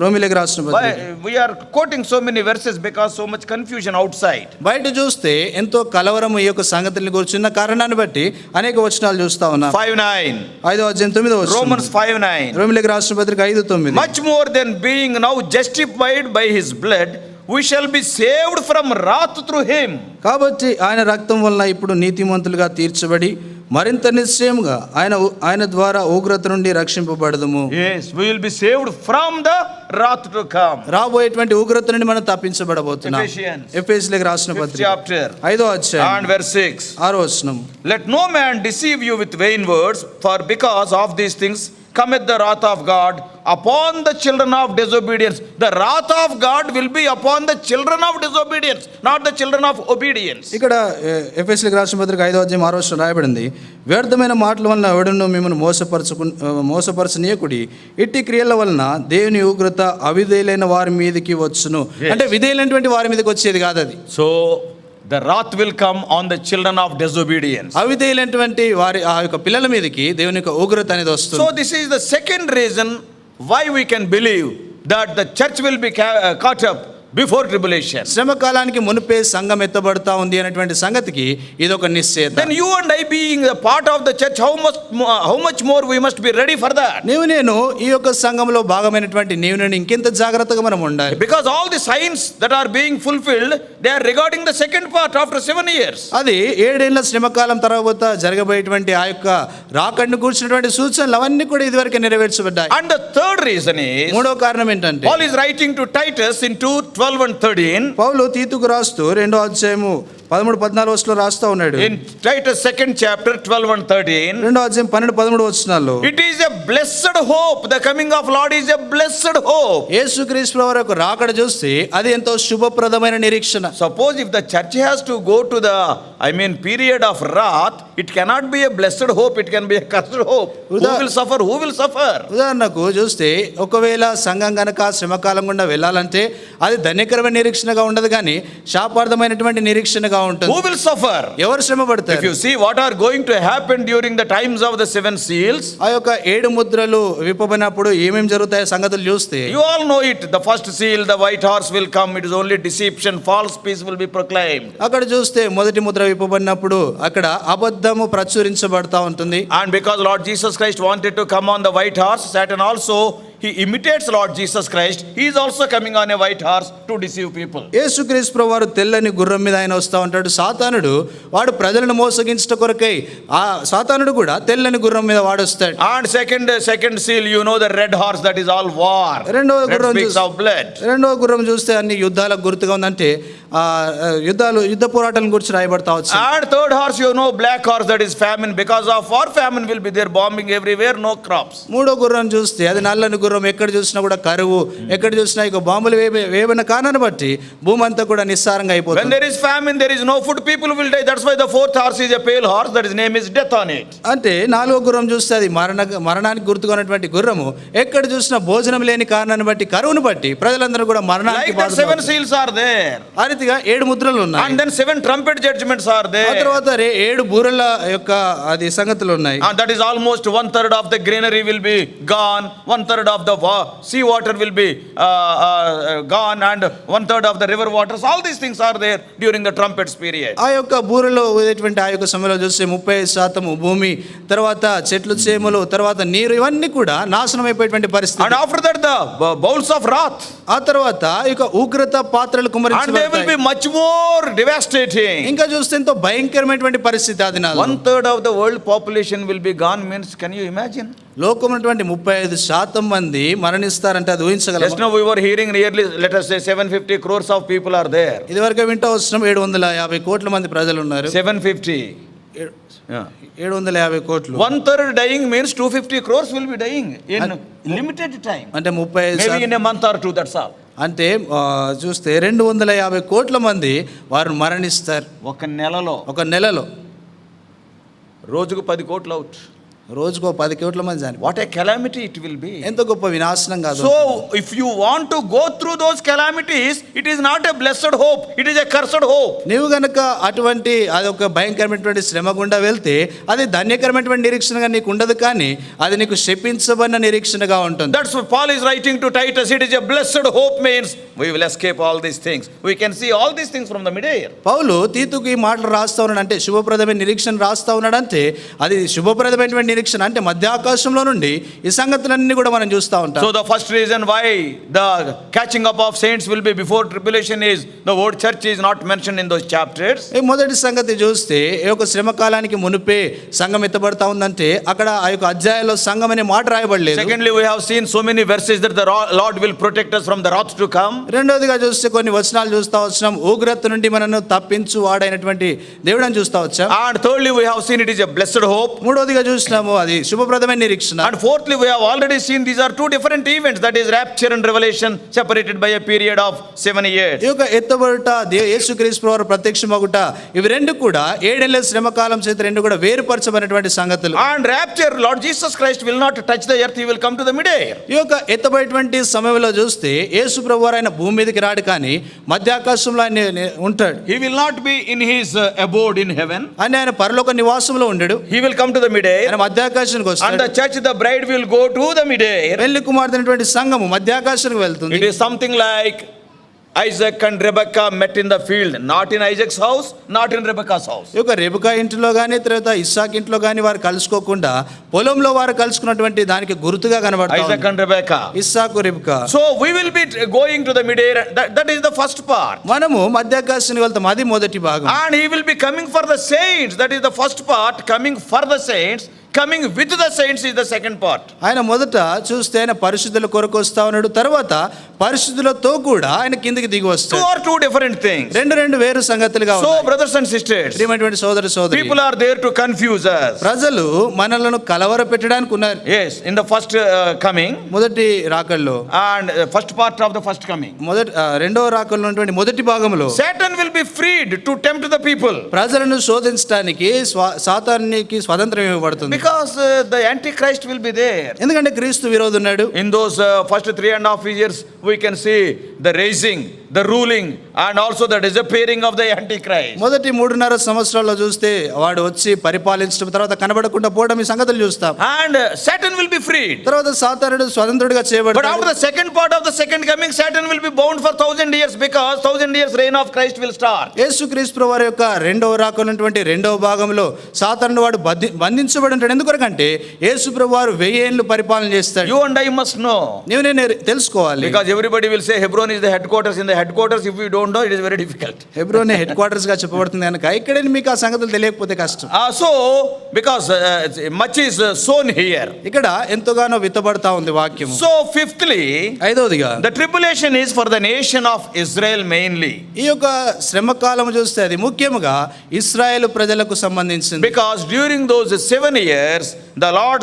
రోమిలికి రాసిన పత్రిక. We are quoting so many verses because so much confusion outside. బయట చూస్తే ఎంతో కలవరం ఈ యొక్క సంగతుల్ని గురించిన కారణాన్ని బట్టి అనేక వచనాలు చూస్తా ఉన్నాం. 5:9. 5వ అధ్యాయం 9వ వచనం. Romans 5:9. రోమిలికి రాసిన పత్రిక 5:9. Much more than being now justified by his blood, we shall be saved from wrath through him. కాబట్టి ఆయన రక్తం వలన ఇప్పుడు నీతిమంతులుగా తీర్చబడి మరింత నిశ్చయముగా ఆయన ద్వారా ఉగ్రత నుండి రక్షింపబడదుము. Yes, we will be saved from the wrath to come. రాబోయేటువంటి ఉగ్రత నుండి మనం తప్పించబడబోతున్నాం. ఎఫెసీయులకు రాసిన పత్రిక chapter 5వ అధ్యాయం and verse 6. 6వ వచనం. Let no man deceive you with vain words, for because of these things cometh the wrath of God upon the children of disobedience. The wrath of God will be upon the children of disobedience, not the children of obedience. ఇక్కడ ఎఫెసీయులకు రాసిన పత్రిక 5వ అధ్యాయం 6వ వచనం రాయబడింది, వ్యర్థమైన మాటల వలన ఎవడును మిమ్మల్ని మోసపరచనీయకుడి, ఇట్టి క్రియల వలన దేవుని ఉగ్రత అవిధేయులైన వారి మీదకి వచ్చును. అంటే విధేయులైనటువంటి వారి మీదకి వచ్చేది కాదు అది. So the wrath will come on the children of disobedience. అవిధేయులైనటువంటి వారి ఆ యొక్క పిల్లల మీదకి దేవుని యొక్క ఉగ్రత అనేది వస్తుంది. So this is the second reason why we can believe that the church will be caught up before tribulation. శ్రమ కాలానికి మునిపే సంఘం ఎత్తబడతా ఉంది అనేటువంటి సంగతికి ఇది ఒక నిశ్చయత. Then you and I being a part of the church, how much more we must be ready for that. నేను ఈ యొక్క సంఘంలో భాగమైనటువంటి నేను ఇంకెంత జాగ్రత్తగా మనం ఉండాలి. Because all the signs that are being fulfilled, they are regarding the second part after 7 years. అది 7 ఏళ్ల శ్రమ కాలం తర్వాత జరగబోయేటువంటి ఆ యొక్క రాకడను కూర్చున్నటువంటి సూచనలు అవన్నీ కూడా ఇదివరకే నెరవేర్చబడ్డాయి. And the third reason is, మూడో కారణం ఏంటంటే, Paul is writing to Titus in 2:12 and 13. పౌలు తీతుకు రాస్తూ 2వ అధ్యాయము 13-14 వచనంలో రాస్తా ఉన్నాడు. In Titus 2nd chapter 12 and 13. 2వ అధ్యాయం 12-13 వచనాల్లో, It is a blessed hope. The coming of Lord is a blessed hope. యేసుక్రీస్తు వారి యొక్క రాకడ చూస్తే అది ఎంతో శుభప్రదమైన నిరీక్షణ. Suppose if the church has to go to the period of wrath, it cannot be a blessed hope, it can be a cursed hope. Who will suffer? Who will suffer? ఉదాహరణకు చూస్తే ఒకవేళ సంఘం గనక శ్రమకాలం గుండా వెళ్ళాలంటే అది ధన్యకరమైన నిరీక్షణగా ఉండదు, కానీ శాపార్థమైనటువంటి నిరీక్షణగా ఉంటుంది. Who will suffer? ఎవరు శ్రమ పడతారు? If you see what are going to happen during the times of the 7 seals, ఆ యొక్క 7 ముద్రలు విప్పబడినప్పుడు ఏమేం జరుగుతాయో సంగతులు చూస్తే, you all know it. The first seal, the white horse will come. It is only deception, false peace will be proclaimed. అక్కడ చూస్తే మొదటి ముద్ర విప్పబడినప్పుడు అక్కడ అబద్ధము ప్రచురించబడతా ఉంటుంది. And because Lord Jesus Christ wanted to come on the white horse, Satan also, he imitates Lord Jesus Christ. He is also coming on a white horse to deceive people. యేసుక్రీస్తు ప్రభువారు తెల్లని గుర్రం మీద ఆయన వస్తూ ఉంటాడు. సాతానుడు వాడు ప్రజలను మోసగించట కొరకై ఆ సాతానుడు కూడా తెల్లని గుర్రం మీద వాడు వస్తాడు. And second seal, you know, the red horse, that is all war. రెండవ గుర్రం speaks of blood. రెండవ గుర్రం చూస్తే అన్ని యుద్ధాలకు గుర్తుగా ఉందంటే యుద్ధ పోరాటాల గురించి రాయబడతా వచ్చు. And third horse, you know, black horse, that is famine. Because of war, famine will be there, bombing everywhere, no crops. మూడో గుర్రం చూస్తే అది నల్లని గుర్రం, ఎక్కడ చూసినా కూడా కరువు, ఎక్కడ చూసినా ఇక బాంబులు వేయబడిన కారణాన్ని బట్టి భూమి అంతా కూడా నిస్సారంగా అయిపోతుంది. When there is famine, there is no food, people will die. That's why the fourth horse is a pale horse, that his name is death on it. అంటే నాలుగో గుర్రం చూస్తే అది మరణానికి గుర్తుగా ఉన్నటువంటి గుర్రము, ఎక్కడ చూసినా భోజనం లేని కారణాన్ని బట్టి, కరువును బట్టి ప్రజలందరూ కూడా మరణానికి Like the 7 seals are there. ఆ రీతిగా 7 ముద్రలు ఉన్నాయి. And then 7 trumpet judgments are there. ఆ తర్వాత 7 బూరల యొక్క అది సంగతులు ఉన్నాయి. And that is almost 1/3 of the greenery will be gone, 1/3 of the sea water will be gone, and 1/3 of the river waters. All these things are there during the trumpets period. ఆ యొక్క బూరలో ఊదేటువంటి ఆ యొక్క సమయంలో చూస్తే 35% భూమి, తర్వాత చెట్లు చేమలు, తర్వాత నీరు, ఇవన్నీ కూడా నాశనం అయిపోయేటువంటి పరిస్థితి. And after that the bowls of wrath. ఆ తర్వాత ఇక ఉగ్రత పాత్రలు కుమ్మరించబడతాయి. And they will be much more devastating. ఇంకా చూస్తే ఎంతో భయంకరమైనటువంటి పరిస్థితి ఆ దినాల్లో. 1/3 of the world population will be gone means, can you imagine? లోకమైనటువంటి 35% మంది మరణిస్తారంటే అది ఊహించగలమా? Just now we were hearing nearly, let us say 750 crores of people are there. ఇదివరకు వింటూ వస్తున్నాం 750 కోట్ల మంది ప్రజలు ఉన్నారు. 750. Yeah. 750 కోట్లు. 1/3 dying means 250 crores will be dying in limited time. అంటే 35 Maybe in a month or two, that's all. అంటే చూస్తే 250 కోట్ల మంది వారు మరణిస్తారు ఒక నెలలో. రోజుకు 10 కోట్లు అవుట్. రోజుకో 10 కోట్ల మంది చనిపోతారు. What a calamity it will be. ఎంత గొప్ప వినాశనం కాదు. So if you want to go through those calamities, it is not a blessed hope, it is a cursed hope. నీవు గనక అటువంటి అదొక భయంకరమైనటువంటి శ్రమ గుండా వెళ్తే అది ధన్యకరమైనటువంటి నిరీక్షణగా నీకు ఉండదు, కానీ అది నీకు శపించబడిన నిరీక్షణగా ఉంటుంది. That's what Paul is writing to Titus. It is a blessed hope means we will escape all these things. We can see all these things from the mid-air. పౌలు తీతుకు ఈ మాటలు రాస్తా ఉన్నాడు అంటే, శుభప్రదమైన నిరీక్షణ రాస్తా ఉన్నాడు అంటే అది శుభప్రదమైనటువంటి నిరీక్షణ అంటే మధ్య ఆకాశంలో నుండి ఈ సంగతులన్నీ కూడా మనం చూస్తూ ఉంటాం. So the first reason why the catching up of saints will be before tribulation is the word church is not mentioned in those chapters. ఈ మొదటి సంగతి చూస్తే ఈ యొక్క శ్రమ కాలానికి మునిపే సంఘం ఎత్తబడతా ఉందంటే అక్కడ ఆ యొక్క అధ్యాయంలో సంఘం అనే మాట రాయబడలేదు. Secondly, we have seen so many verses that the Lord will protect us from the wrath to come. రెండోదిగా చూస్తే కొన్ని వచనాలు చూస్తా వచ్చాం, ఉగ్రత నుండి మనను తప్పించు వాడైనటువంటి దేవుడని చూస్తా వచ్చాం. And thirdly, we have seen it is a blessed hope. మూడోదిగా చూసినాము విశ్వాసము, అది శుభప్రదమైన నిరీక్షణ. And fourthly, we have already seen these are two different events, that is rapture and revelation, separated by a period of 7 years. ఈ యొక్క ఎత్తబడుట, యేసుక్రీస్తు ప్రభువు ప్రత్యక్షమగుట, ఇవి రెండు కూడా 7 ఏళ్ల శ్రమ కాలం చేత రెండు కూడా వేరుపరచబడినటువంటి సంగతులు. And rapture, Lord Jesus Christ will not touch the earth, he will come to the mid-air. ఈ యొక్క ఎత్తబడేటువంటి సమయంలో చూస్తే యేసు ప్రభువు ఆయన భూమి మీదకి రాడు, కానీ మధ్యాకాశంలో ఆయన ఉంటాడు. He will not be in his abode in heaven. ఆయన పరలోక నివాసంలో ఉండడు. He will come to the mid-air. ఆయన మధ్యాకాశానికి And వస్తాడు. the church, the bride, will go to the mid-air. పెళ్లి కుమార్తెనటువంటి సంఘము మధ్యాకాశానికి వెళ్తుంది. It is something like Isaac and Rebekah met in the field, not in Isaac's house, not in Rebekah's house. ఈ యొక్క Rebecca ఇంట్లో కానీ తర్వాత ఇస్సాక్ ఇంట్లో కానీ వారు కలుసుకోకుండా పొలంలో వారు కలుసుకున్నటువంటి దానికి గుర్తుగా కనబడతారు Isaac and Rebekah. Isaac Rebecca. So we will be going to the mid-air. That is the first part. మనము మధ్యాకాశానికి వెళ్తాం, అది మొదటి భాగం. And he will be coming for the saints. That is the first part. Coming for the saints. Coming with the saints is the second part. ఆయన మొదట చూస్తే ఆయన పరిశుద్ధుల కొరకు వస్తా ఉన్నాడు, తర్వాత పరిశుద్ధులతో కూడా ఆయన కిందికి దిగి Two వస్తాడు. are two different things. రెండు వేరు సంగతులుగా So ఉన్నాయి. brothers and sisters, ప్రియమైనటువంటి సోదర సోదరి, people are there to confuse us. ప్రజలు మనలను కలవర పెట్టడానికి ఉన్నారు. Yes, in the first coming మొదటి రాకల్లో and first part of the first coming, రెండవ రాకల్లో ఉన్నటువంటి మొదటి భాగంలో Satan will be freed to tempt the people. ప్రజలను శోధించడానికి సాతానికి స్వాతంత్రం ఇవ్వబడుతుంది. Because the Antichrist will be there. ఎందుకంటే క్రీస్తు విరోధి ఉన్నాడు. In those first 3.5 years, we can see the raising, the ruling, and also the disappearing of the Antichrist. మొదటి 3.5 సంవత్సరాల్లో చూస్తే వాడు వచ్చి పరిపాలించడం, తర్వాత కనబడకుండా పోవడం, ఈ సంగతులు చూస్తాం. And Satan will be freed. తర్వాత సాతానుడు స్వతంత్రుడిగా But చేయబడతాడు. after the second part of the second coming, Satan will be bound for 1000 years, because 1000 years reign of Christ will start. యేసుక్రీస్తు వారి యొక్క రెండవ రాకనున్నటువంటి రెండవ భాగంలో సాతానుడు వాడు బంధించబడి ఉంటాడు. ఎందుకొరకంటే యేసు ప్రభు వారు 1000 ఏళ్ళు పరిపాలన చేస్తాడు. You and I must know. నేను తెలుసుకోవాలి. Because everybody will say Hebron is the headquarters. In the headquarters, if we don't know, it is very difficult. హెబ్రోనే హెడ్ క్వార్టర్స్ గా చెప్పబడుతుంది కనుక ఇక్కడే మీకు ఆ సంగతులు తెలియకపోతే కష్టం. So, because much is sown here. ఇక్కడ ఎంతగానో విత్తబడతా ఉంది వాక్యం. So, fifthly, ఐదవదిగా the tribulation is for the nation of Israel mainly. ఈ యొక్క శ్రమ కాలం చూస్తే అది ముఖ్యంగా ఇశ్రాయేలు ప్రజలకు సంబంధించింది. Because during those 7 years, the Lord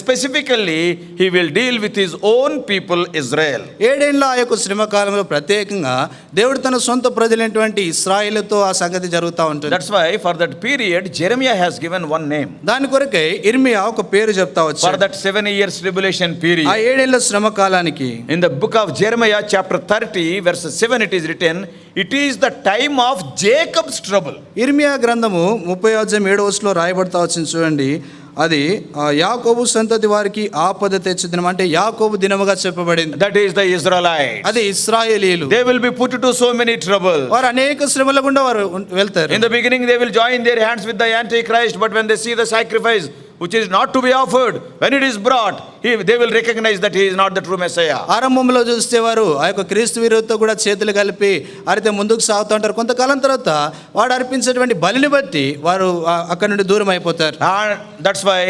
specifically, He will deal with His own people Israel. 7 ఏళ్ల ఆ యొక్క శ్రమ కాలంలో ప్రత్యేకంగా దేవుడు తన సొంత ప్రజలైనటువంటి ఇశ్రాయేలుతో ఆ సంగతి జరుగుతూ ఉంటుంది. That's why for that period, Jeremiah has given one name. దాని కొరకై ఇర్మియా ఒక పేరు చెప్తా For వచ్చాడు. that 7 years tribulation period. ఆ 7 ఏళ్ల శ్రమ కాలానికి In the book of Jeremiah chapter 30 verse 7 it is written, it is the time of Jacob's trouble. ఇర్మియా గ్రంథము 30:7 రాయబడతా వచ్చింది చూడండి. అది యాకోబు సంతతి వారికి ఆపద తెచ్చు దినం, అంటే యాకోబు దినముగా చెప్పబడింది. That is the Israelites. అది ఇశ్రాయేలీయులు. They will be put to so many trouble. వారు అనేక శ్రమల గుండా వారు వెళ్తారు. In the beginning they will join their hands with the Antichrist, but when they see the sacrifice which is not to be offered, when it is brought, they will recognize that he is not the true Messiah. ఆరంభంలో చూస్తే వారు ఆ యొక్క క్రీస్తు విరోధితో కూడా చేతులు కలిపి అయితే ముందుకు సాగుతూ ఉంటారు. కొంతకాలం తర్వాత వాడు అర్పించేటువంటి బలిని బట్టి వారు అక్కడ నుండి దూరం అయిపోతారు. And that's why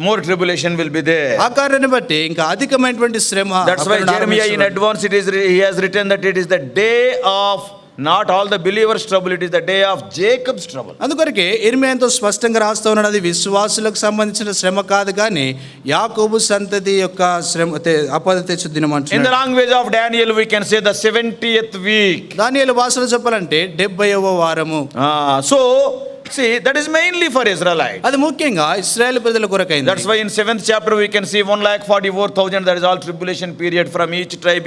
more tribulation will be there. ఆ కారణాన్ని బట్టి ఇంకా అధికమైనటువంటి శ్రమ. That's why Jeremiah in advance he has written that it is the day of not all the believers' trouble, it is the day of Jacob's trouble. అందుకొరకే ఇర్మియా ఎంతో స్పష్టంగా రాస్తూ ఉన్నాడు, అది విశ్వాసులకు సంబంధించిన శ్రమ కాదు కానీ యాకోబు సంతతి యొక్క శ్రమ ఆపద తెచ్చు దినం In the అంటున్నాడు. language of Daniel we can say the 70th week. దానియేలు భాషలో చెప్పాలంటే 70వ వారము. So see, that is mainly for Israelites. అది ముఖ్యంగా ఇశ్రాయేలు ప్రజల కొరకైంది. That's why in 7th chapter we can see 1,44,000, that is all tribulation period from each tribe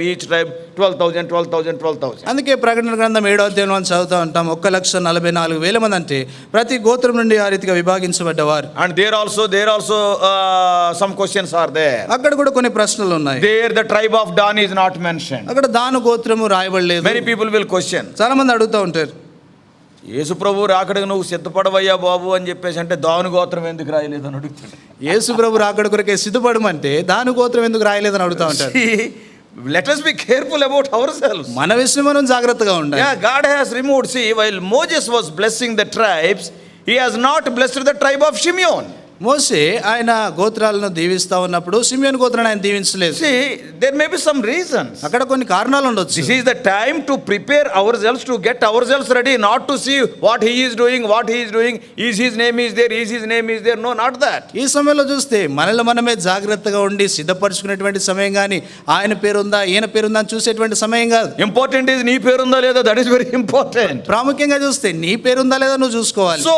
12,000, 12,000, 12,000. అందుకే ప్రకటన గ్రంథం 7వ అధ్యాయంలో మనం చదువుతూ ఉంటాం, 1,44,000 మంది అంటే ప్రతి గోత్రం నుండి ఆ రీతిగా విభాగించబడ్డవారు. And there also some questions are there. అక్కడ కూడా కొన్ని ప్రశ్నలు ఉన్నాయి. There the tribe of Dan is not mentioned. అక్కడ దాను గోత్రము రాయబడలేదు. Many people will question. చాలా మంది అడుగుతూ ఉంటారు, యేసు ప్రభు రాకడకు నువ్వు సిద్ధపడవయ్యా బాబు అని చెప్పేసి అంటే దాను గోత్రం ఎందుకు రాయలేదు అని అడుగుతాడు. యేసు ప్రభు రాకడ కొరకే సిద్ధపడమంటే దాను గోత్రం ఎందుకు రాయలేదని అడుగుతూ ఉంటారు. Let us be careful about ourselves. మన విషయం మనం జాగ్రత్తగా ఉండాలి. Yeah, God has removed. See, while Moses was blessing the tribes, he has not blessed the tribe of Shimeon. మోసే ఆయన గోత్రాలను దీవిస్తా ఉన్నప్పుడు సిమియోను గోత్రాన్ని ఆయన దీవించలేదు. See, there may be some reasons. అక్కడ కొన్ని కారణాలు ఉండొచ్చు. This is the time to prepare ourselves, to get ourselves ready, not to see what he is doing, is his name is there, is his name is there. No, not that. ఈ సమయంలో చూస్తే మనల్ని మనమే జాగ్రత్తగా ఉండి సిద్ధపరచుకునేటువంటి సమయం కానీ ఆయన పేరుందా ఈయన పేరుందా అని చూసేటువంటి సమయం కాదు. Important is నీ పేరుందా లేదా, that is very important. ప్రాముఖ్యంగా చూస్తే నీ పేరుందా లేదా నువ్వు చూసుకోవాలి. So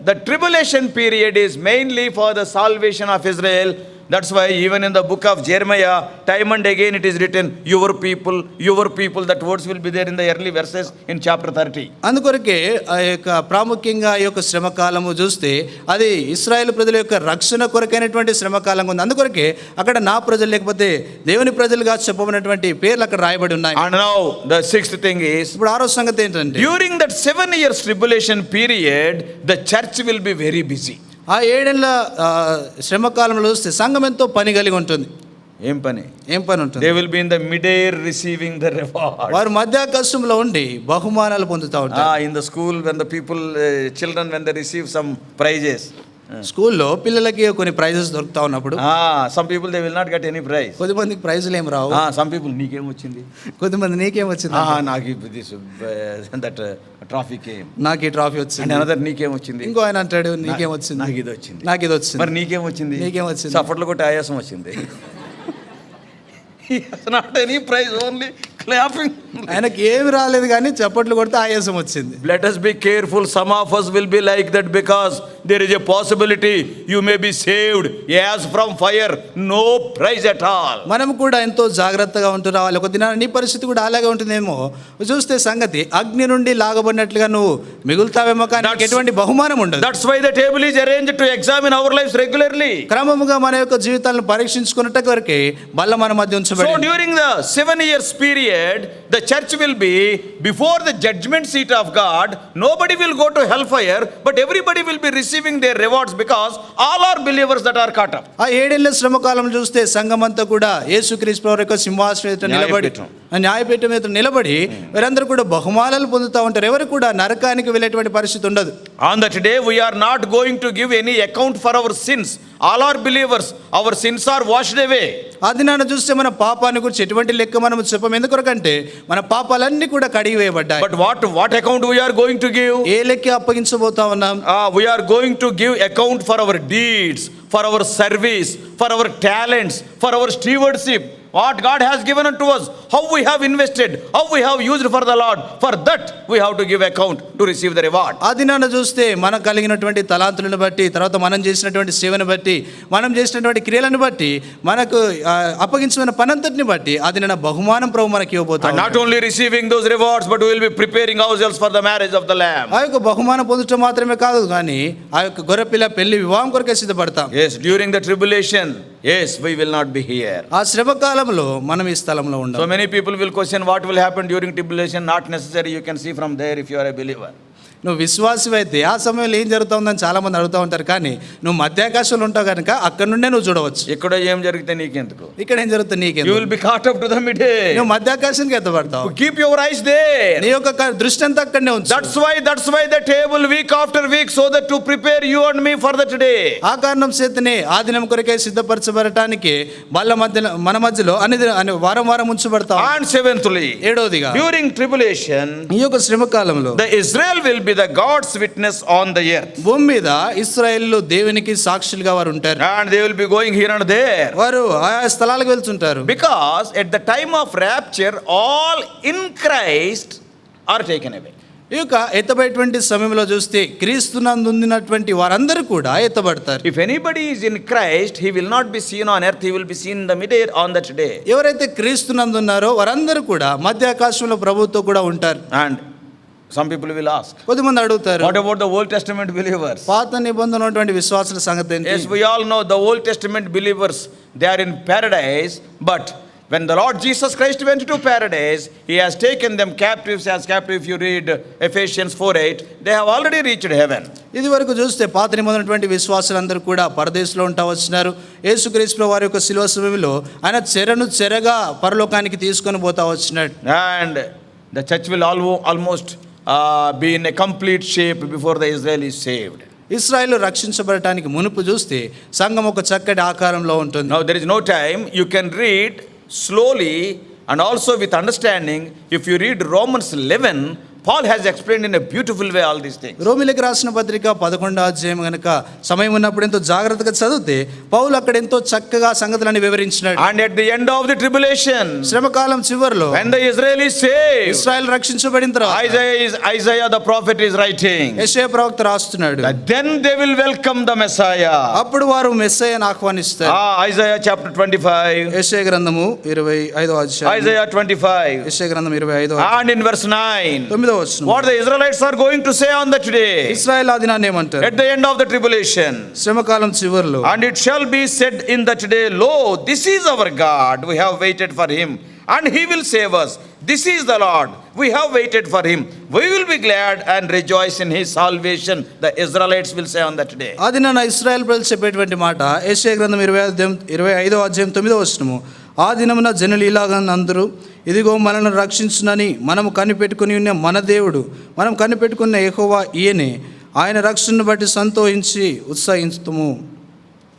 the tribulation period is mainly for the salvation of Israel. That's why even in the book of Jeremiah, time and again it is written, your people, that words will be there in the early verses in chapter 30. అందుకొరకే ఆ యొక్క ప్రాముఖ్యంగా ఈ యొక్క శ్రమకాలము చూస్తే అది ఇశ్రాయేలు ప్రజల యొక్క రక్షణ కొరకైనటువంటి శ్రమకాలం ఉంది. అందుకొరకే అక్కడ నా ప్రజలు లేకపోతే దేవుని ప్రజలుగా చెప్పబడినటువంటి పేర్లు అక్కడ రాయబడి ఉన్నాయి. And now the sixth thing is, ఇప్పుడు ఆరో సంగతి ఏంటంటే during that 7 years tribulation period, the church will be very busy. ఆ 7 ఏళ్ల శ్రమకాలంలో చూస్తే సంఘం ఎంతో పని కలిగి ఉంటుంది. ఏం పని ఉంటుంది? They will be in the mid-air receiving the reward. వారు మధ్యాకాశంలో ఉండి బహుమానాలు పొందుతూ ఉంటారు. In the school when the people, children, when they receive some prizes. స్కూల్లో పిల్లలకి కొన్ని ప్రైజెస్ దొరుకుతా ఉన్నప్పుడు some people they will not get any prize. కొద్దిమందికి ప్రైజులు ఏం రావు. some people నీకేం వచ్చింది, కొద్దిమంది నీకేం వచ్చింది, నాకు this that trophy came, నాకు ఈ ట్రాఫీ వచ్చింది. and another నీకేం వచ్చింది, ఇంకో ఆయన అంటాడు నీకేం వచ్చింది, నాకు ఇది వచ్చింది, నాకు ఇది వచ్చింది. మరి నీకేం వచ్చింది, నీకేం వచ్చింది, చప్పట్లు కొట్టి ఆయాసం వచ్చింది. He has not any prize, only clapping. ఆయనకి ఏమి రాలేదు కానీ చప్పట్లు కొడితే ఆయాసం వచ్చింది. Let us be careful. Some of us will be like that because there is a possibility you may be saved as from fire, no prize at all. మనం కూడా ఎంతో జాగ్రత్తగా ఉంటూ రావాలి. ఒక దినాన నీ పరిస్థితి కూడా అలాగే ఉంటుందేమో. చూస్తే సంగతి అగ్ని నుండి లాగబడినట్లుగా నువ్వు మిగులుతావేమో కానీ ఎటువంటి బహుమానం ఉండదు. That's why the table is arranged to examine our lives regularly. క్రమముగా మన యొక్క జీవితాలను పరీక్షించుకున్నట్టు వరకే బల్ల మన మధ్య ఉంచబడింది. So during the 7 years period, the church will be before the judgment seat of God. Nobody will go to hellfire, but everybody will be receiving their rewards because all are believers that are caught up. ఆ 7 ఏళ్ల శ్రమకాలం చూస్తే సంఘమంతా కూడా యేసుక్రీస్తు వారి యొక్క సింహాసనం మీద నిలబడి, న్యాయపీఠం మీద నిలబడి వీరందరూ కూడా బహుమానాలు పొందుతూ ఉంటారు. ఎవరు కూడా నరకానికి వెళ్ళేటువంటి పరిస్థితి ఉండదు. On that day we are not going to give any account for our sins. All are believers, our sins are washed away. ఆ దినాన చూస్తే మన పాపాన్ని గురించి ఎటువంటి లెక్క మనం చెప్పం. ఎందుకొరకంటే మన పాపాలన్నీ కూడా కడిగి వేయబడ్డాయి. But what account we are going to give? ఏ లెక్క అప్పగించబోతా ఉన్నాం? We are going to give account for our deeds, for our service, for our talents, for our stewardship. What God has given unto us, how we have invested, how we have used for the Lord. For that we have to give account to receive the reward. ఆ దినాన చూస్తే మనకు కలిగినటువంటి తలాంతులను బట్టి, తర్వాత మనం చేసినటువంటి సేవను బట్టి, మనం చేసినటువంటి క్రియలను బట్టి, మనకు అప్పగించిన పనంతటిని బట్టి ఆ దినాన బహుమానం ప్రభు మనకి ఇవ్వబోతాడు. Not only receiving those rewards, but we will be preparing ourselves for the marriage of the Lamb. ఆ యొక్క బహుమానం పొందడం మాత్రమే కాదు కానీ ఆ యొక్క గొర్రెపిల్ల పెళ్లి వివాహం కొరకే సిద్ధపడతాం. Yes, during the tribulation, yes, we will not be here. ఆ శ్రమకాలంలో మనం ఈ స్థలంలో ఉండం. So many people will question what will happen during tribulation. Not necessary, you can see from there if you are a believer. నువ్వు విశ్వాసమైతే ఆ సమయంలో ఏం జరుగుతుందని చాలా మంది అడుగుతూ ఉంటారు. కానీ నువ్వు మధ్యాకాశంలో ఉంటావు కనుక అక్కడ నుండే నువ్వు చూడవచ్చు. ఇక్కడ ఏం జరిగితే నీకెందుకు, ఇక్కడ ఏం జరుగుతుంది నీకెందుకు. You will be caught up to the mid-air. నువ్వు మధ్యాకాశానికి ఎత్తబడతావు. Keep your eyes there. నీ యొక్క దృష్టి అంతా అక్కడనే ఉంచు. That's why the table week after week, so that to prepare you and me for the today. ఆ కారణం చేతనే ఆ దినం కొరకే సిద్ధపరచబడటానికి మన మధ్యలో అన్ని వారం వారం ఉంచబడతాం. And seventhly, ఏడోదిగా during tribulation, ఈ యొక్క శ్రమకాలంలో the Israel will be the God's witness on the earth. భూమి మీద ఇశ్రాయేలు దేవునికి సాక్షులుగా వారు ఉంటారు. And they will be going here and there. వారు ఆయా స్థలాలకు వెళ్తుంటారు. Because at the time of rapture, all in Christ are taken away. ఈ యొక్క ఎత్తబడేటువంటి సమయంలో చూస్తే క్రీస్తునందు ఉన్నటువంటి వారందరూ కూడా ఎత్తబడతారు. If anybody is in Christ, he will not be seen on earth, he will be seen in the mid-air on that day. ఎవరైతే క్రీస్తునందు ఉన్నారో వారందరూ కూడా మధ్యాకాశంలో ప్రభువుతో కూడా ఉంటారు. And some people will ask, కొద్దిమంది అడుగుతారు, what about the Old Testament believers? పాత నిబంధన ఉన్నటువంటి విశ్వాసుల సంగతి ఏంటి? Yes, we all know the Old Testament believers, they are in paradise, but when the Lord Jesus Christ went to paradise, he has taken them captives as captive. If you read Ephesians 4:8, they have already reached heaven. ఇది వరకు చూస్తే పాత నిబంధనటువంటి విశ్వాసులందరూ కూడా పరదేశంలో ఉంటా వచ్చినారు. యేసుక్రీస్తు వారి యొక్క శిలువ సమయంలో ఆయన చెరగా పరలోకానికి తీసుకొని పోతా వచ్చినాడు. And the church will almost be in a complete shape before the Israel is saved. ఇశ్రాయేలు రక్షించబడటానికి మునుపు చూస్తే సంఘం ఒక చక్కటి ఆకారంలో ఉంటుంది. Now there is no time. You can read slowly and also with understanding. If you read Romans 11, Paul has explained in a beautiful way all these things. రోమిలకు రాసిన పత్రిక 11వ అధ్యాయం గనుక సమయం ఉన్నప్పుడు ఎంతో జాగ్రత్తగా చదివితే పౌలు అక్కడ ఎంతో చక్కగా సంగతులను వివరించినాడు. And at the end of the tribulation, శ్రమకాలం చివరిలో when the Israelis saved, ఇశ్రాయేలు రక్షించబడిన తర్వాత Isaiah the prophet is writing, యెషయా ప్రవక్త రాస్తున్నాడు, that then they will welcome the Messiah. అప్పుడు వారు మెస్సయ్యను ఆహ్వానిస్తారు. Isaiah chapter 25. యెషయా గ్రంథము 25వ అధ్యాయం. Isaiah 25. యెషయా గ్రంథం 25వ And in verse 9, 9వ వచనం. what the Israelites are going to say on that day, ఇశ్రాయేలు ఆ దినాన్ని ఏమంటారు? at the end of the tribulation, శ్రమకాలం చివరిలో, and it shall be said in that day, lo, this is our God, we have waited for him, and he will save us. This is the Lord, we have waited for him, we will be glad and rejoice in his salvation. The Israelites will say on that day. ఆ దినాన ఇశ్రాయేలు ప్రజలు చెప్పేటువంటి మాట యెషయా గ్రంథం 25వ అధ్యాయం 9వ వచనము. ఆ దినమున జనులు ఇలాగా అందరూ, ఇదిగో మనల్ని రక్షించునని మనము కనిపెట్టుకుని ఉన్న మన దేవుడు, మనం కనిపెట్టుకున్న యెహోవా ఈయనే, ఆయన రక్షణను బట్టి సంతోషించి ఉత్సాహించుము.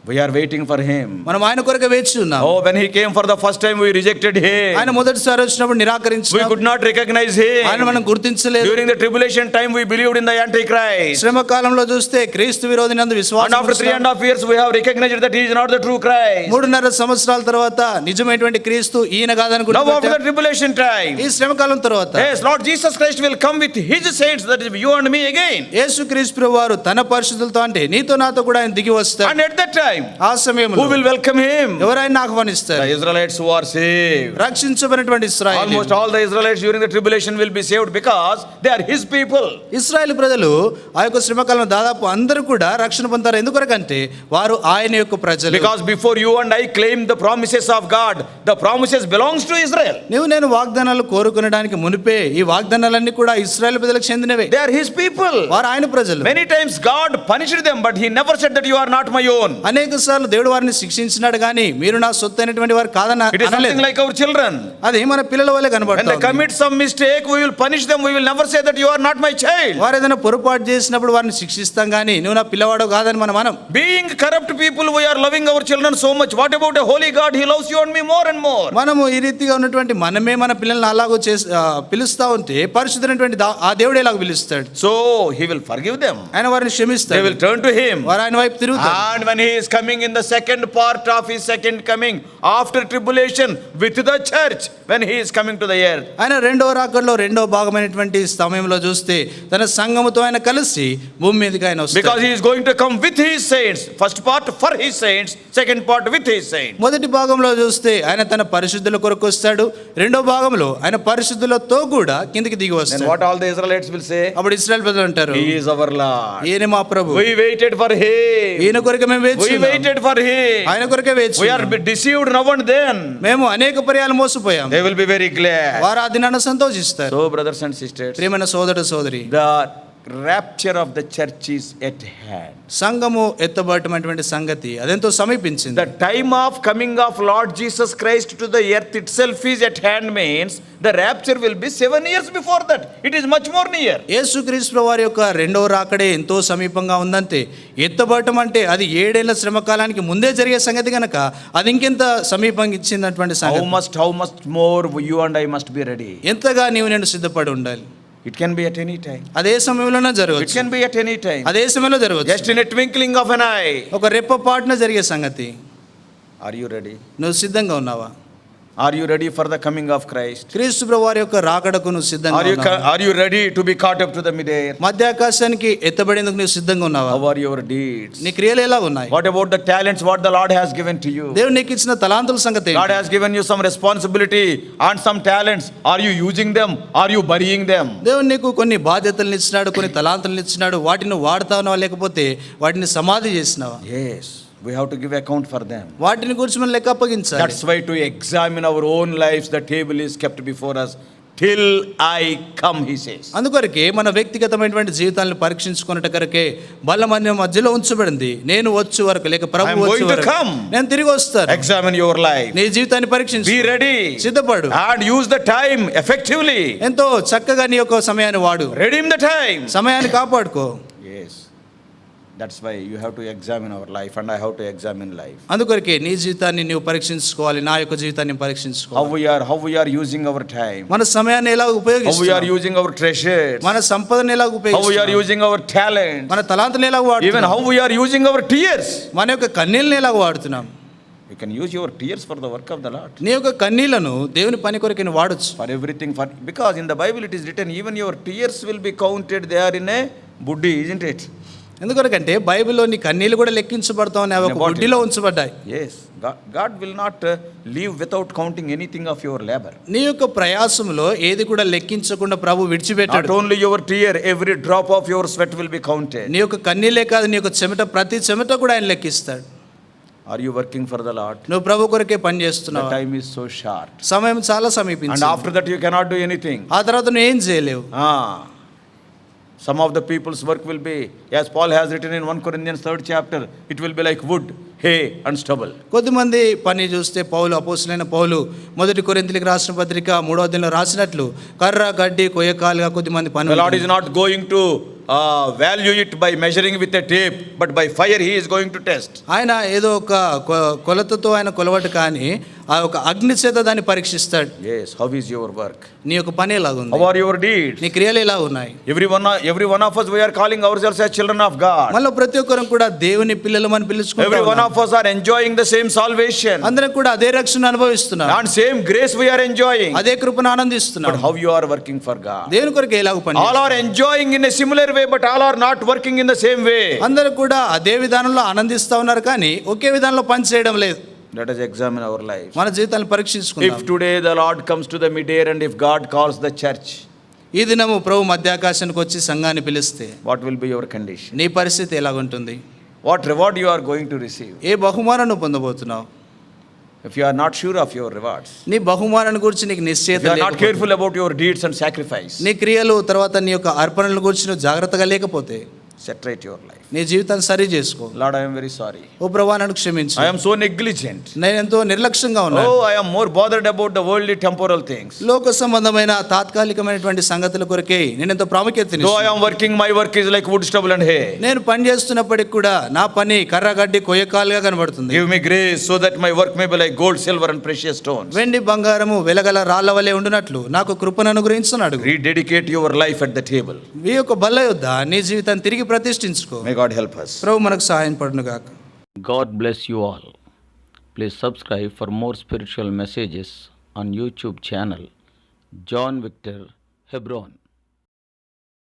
We are waiting for him. మనం ఆయన కొరకు వేచి ఉన్నాం. Oh, when he came for the first time, we rejected him. ఆయన మొదటిసారి వచ్చినప్పుడు We నిరాకరించాం. could not recognize ఆయన him. మనం గుర్తించలేదు. During the tribulation time, we believed in the Antichrist. శ్రమ కాలంలో చూస్తే క్రీస్తు విరోధి నందు And విశ్వాసం after 3.5 years, we have recognized that he is not the true Christ. 3.5 సంవత్సరాల తర్వాత నిజమైనటువంటి క్రీస్తు ఈయన కాదని Now after the గుర్తుపట్టాం. tribulation time, ఈ శ్రమ కాలం తర్వాత yes, Lord Jesus Christ will come with his saints, that is you and me again. యేసు క్రీస్తు వారు తన పరిశుద్ధులతో అంటే నీతో నాతో కూడా ఆయన దిగి వస్తాడు. And at that time, ఆ సమయంలో who will welcome him? ఎవరైనా ఆహ్వానిస్తారు? The Israelites who are saved. రక్షించబడినటువంటి ఇశ్రాయేలు. Almost all the Israelites during the tribulation will be saved because they are his people. ఇశ్రాయేలు ప్రజలు ఆ యొక్క శ్రమకాలంలో దాదాపు అందరూ కూడా రక్షణ పొందారు. ఎందుకొరకంటే వారు ఆయన యొక్క ప్రజలు. Because before you and I claim the promises of God, the promises belongs to Israel. నువ్వు నేను వాగ్దానాలు కోరుకునడానికి మునిపే ఈ వాగ్దానాలన్నీ కూడా ఇశ్రాయేలు ప్రజలకు చెందినవే. They are his people. వారు ఆయన ప్రజలు. Many times God punished them, but he never said that you are not my own. అనేక సార్లు దేవుడు వారిని శిక్షించినాడు కానీ మీరు నా సొత్తు అయినటువంటి వారు కాదని It is something like our children. అది మన పిల్లల వల్లే When they కనబడుతుంది. commit some mistake, we will punish them. We will never say that you are not my child. వారు ఏదైనా పొరపాటు చేసినప్పుడు వారిని శిక్షిస్తాం కానీ నువ్వు నా పిల్లవాడు కాదని మనం Being corrupt people, we are loving our children so much. What about a holy God? He loves you and me more and more. మనము ఈ రీతిగా ఉన్నటువంటి మనమే మన పిల్లల్ని అలాగో పిలుస్తా ఉంటే పరిశుద్ధమైనటువంటి ఆ దేవుడు ఎలాగ పిలుస్తాడు? So he will forgive them. ఆయన వారిని They క్షమిస్తాడు. will turn to him. వారు ఆయన వైపు తిరుగుతారు. And when he is coming in the second part of his second coming, after tribulation with the church, when he is coming to the earth, ఆయన రెండవ రాకడలో రెండవ భాగమైనటువంటి సమయంలో చూస్తే తన సంఘముతో ఆయన కలిసి భూమి మీదకి ఆయన because వస్తాడు. he is going to come with his saints. First part for his saints, second part with his saints. మొదటి భాగంలో చూస్తే ఆయన తన పరిశుద్ధుల కొరకు వస్తాడు. రెండో భాగంలో ఆయన పరిశుద్ధులతో కూడా కిందికి దిగి And వస్తాడు. what all the Israelites will say? అప్పుడు ఇశ్రాయేలు ప్రజలు అంటారు, He is our Lord. ఈయన మా ప్రభు, We waited for him. ఈయన కొరకు మేము వేచి We ఉన్నాం. waited for him. ఆయన కొరకే వేచి We are ఉన్నాం. deceived now and then. మేము అనేక పర్యాలు మోసపోయాం. They will be very glad. వారు ఆ దినాన సంతోషిస్తారు. So brothers and sisters, ప్రియమైన సోదరుడు సోదరి, the rapture of the church is at hand. సంఘము ఎత్తబడటమైనటువంటి సంగతి అదెంతో సమీపించింది. The time of coming of Lord Jesus Christ to the earth itself is at hand means the rapture will be 7 years before that. It is much more near. యేసుక్రీస్తు వారి యొక్క రెండవ రాకడే ఎంతో సమీపంగా ఉందంటే ఎత్తబడటం అంటే అది 7 ఏళ్ల శ్రమ కాలానికి ముందే జరిగే సంగతి కనుక అది ఇంకెంత సమీపంగా ఇచ్చినటువంటి సంగతి. How much more you and I must be ready. ఎంతగా నీవు నేను సిద్ధపడి ఉండాలి. It can be at any time. అదే సమయంలోనే It జరగవచ్చు. can be at any time. అదే సమయంలో జరగవచ్చు. Just in a twinkling of an eye. ఒక రెప్పపాటున జరిగే సంగతి. Are you ready? నువ్వు సిద్ధంగా ఉన్నావా? Are you ready for the coming of Christ? క్రీస్తు ప్రభువు వారి యొక్క రాకడకు నువ్వు సిద్ధంగా ఉన్నావా? Are you ready to be caught up to the mid-air? మధ్యాకాశానికి ఎత్తబడేందుకు నువ్వు సిద్ధంగా ఉన్నావా? How are your deeds? నీ క్రియలు ఎలా ఉన్నాయి? What about the talents what the Lord has given to you? దేవుడు నీకు ఇచ్చిన తలాంతుల సంగతి ఏంటి? God has given you some responsibility and some talents. Are you using them? Are you burying them? దేవుడు నీకు కొన్ని బాధ్యతలను ఇచ్చినాడు, కొన్ని తలాంతులను ఇచ్చినాడు. వాటిని వాడుతావా లేకపోతే వాటిని సమాధి చేసినావా? Yes, we have to give account for them. వాటిని గురించి మనం లెక్క అప్పగించాలి. That's why to examine our own lives, the table is kept before us till I come, he says. అందుకొరకే మన వ్యక్తిగతమైనటువంటి జీవితాలను పరీక్షించుకున్నట కొరకే బల్లమన్యం మధ్యలో ఉంచబడింది. నేను వచ్చే వరకు లేక ప్రభు I am వచ్చే going to వరకు come. నేను తిరిగి వస్తాను. Examine your life. నీ జీవితాన్ని పరీక్షించు. Be ready. సిద్ధపడు. And use the time effectively. ఎంతో చక్కగా నీ యొక్క సమయాన్ని వాడు. Redeem the time. సమయాన్ని కాపాడుకో. Yes. That's why you have to examine our life and I have to examine life. అందుకొరకే నీ జీవితాన్ని నీవు పరీక్షించుకోవాలి, నా యొక్క జీవితాన్ని పరీక్షించుకోవాలి. How we are using our time. మన సమయాన్ని ఎలా How we are ఉపయోగిస్తున్నాం, using our treasures. మన సంపదను ఎలా How we are ఉపయోగిస్తున్నాం, using our talent. మన తలాంతులను ఎలా Even వాడుతున్నాం, how we are using our tears. మన యొక్క కన్నీళ్ళని ఎలా వాడుతున్నాం. You can use your tears for the work of the Lord. నీ యొక్క కన్నీళ్లను దేవుని పని కొరకు నువ్వు వాడొచ్చు. For everything, because in the Bible it is written, even your tears will be counted there in a buddhi, isn't it? ఎందుకొరకంటే బైబిల్లో నీ కన్నీళ్లు కూడా లెక్కించబడతామని అవి ఒక బుడ్డిలో ఉంచబడ్డాయి. Yes, God will not leave without counting anything of your labor. నీ యొక్క ప్రయాసంలో ఏది కూడా లెక్కించకుండా ప్రభు విడిచిపెట్టాడు. Not only your tear, every drop of your sweat will be counted. నీ యొక్క కన్నీళ్ళే కాదు, నీ యొక్క చెమట, ప్రతి చెమట కూడా ఆయన లెక్కిస్తాడు. Are you working for the Lord? నువ్వు ప్రభు కొరకే పని The చేస్తున్నావు. time is so short. సమయం చాలా And సమీపించింది. after that you cannot do anything. ఆ తర్వాత నువ్వు ఏం చేయలేవు. Some of the people's work will be, as Paul has written in 1 Corinthians 3rd chapter, it will be like wood, hay and stubble. కొద్దిమంది పని చూస్తే అపోస్తలుడైన పౌలు మొదటి కొరింథీయులకు రాసిన పత్రిక 3వ అధ్యాయంలో రాసినట్లు కర్ర గడ్డి కొయ్యకాలుగా కొద్దిమంది పని. The Lord is not going to value it by measuring with a tape, but by fire he is going to test. ఆయన ఏదో ఒక కొలతతో ఆయన కొలవట కానీ ఆ ఒక అగ్ని చేత దాన్ని పరీక్షిస్తాడు. Yes, how is your work? నీ యొక్క పని ఎలాగుంది, How are your deeds? నీ క్రియలు ఎలా ఉన్నాయి. Every one of us, we are calling ourselves as children of God. మళ్ళీ ప్రతి ఒక్కరం కూడా దేవుని పిల్లలు అని Every పిలుచుకుంటాం. one of us are enjoying the same salvation అందరం కూడా అదే రక్షణ అనుభవిస్తున్నాం, and same grace we are enjoying. అదే కృపను But ఆనందిస్తున్నాం. how you are working for God? దేవుని కొరకు ఎలాగ పని All are enjoying in a similar way, but all are not working in the same way. అందరూ కూడా అదే విధానంలో ఆనందిస్తా ఉన్నారు కానీ ఒకే విధానంలో పని చేయడం లేదు. Let us examine our lives. మన జీవితాలను పరీక్షించుకుందాం. If today the Lord comes to the mid-air and if God calls the church, ఈ దినము ప్రభు మధ్యాకాశానికి వచ్చి సంఘాన్ని పిలిస్తే what will be your condition? నీ పరిస్థితి ఎలాగుంటుంది? What reward you are going to receive? ఏ బహుమానం నువ్వు పొందబోతున్నావు? If you are not sure of your rewards, నీ బహుమానాన్ని గురించి నీకు if నిశ్చయత you are not లేకపోతే, careful about your deeds and sacrifice, నీ క్రియలు తర్వాత నీ యొక్క అర్పణల గురించి నువ్వు జాగ్రత్తగా లేకపోతే set right your life. నీ జీవితాన్ని సరి చేసుకో. Lord, I am very sorry. ఓ ప్రభువా నన్ను క్షమించు, I am so negligent. నేను ఎంతో నిర్లక్ష్యంగా ఉన్నాను. Oh, I am more bothered about the worldly temporal things. లోక సంబంధమైన తాత్కాలికమైనటువంటి సంగతుల కొరకే నేను ఎంతో ప్రాముఖ్యతని. Though I am working, my work is like wood, stubble and hay. నేను పని చేస్తున్నప్పటికి కూడా నా పని కర్ర గడ్డి కొయ్యకాలుగా కనబడుతుంది. Give me grace so that my work may be like gold, silver and precious stones. వెండి బంగారము వెలగల రాళ్ల వలె ఉండునట్లు నాకు కృపను అనుగ్రహించున్నాడు. Rededicate your life at the table. ఈ యొక్క బల్ల యొద్ద నీ జీవితాన్ని తిరిగి ప్రతిష్ఠించుకో. May God help us. ప్రభు మనకు సహాయం పడును గాక. God bless you all. Please subscribe for more spiritual messages on YouTube channel John Victor Hebron.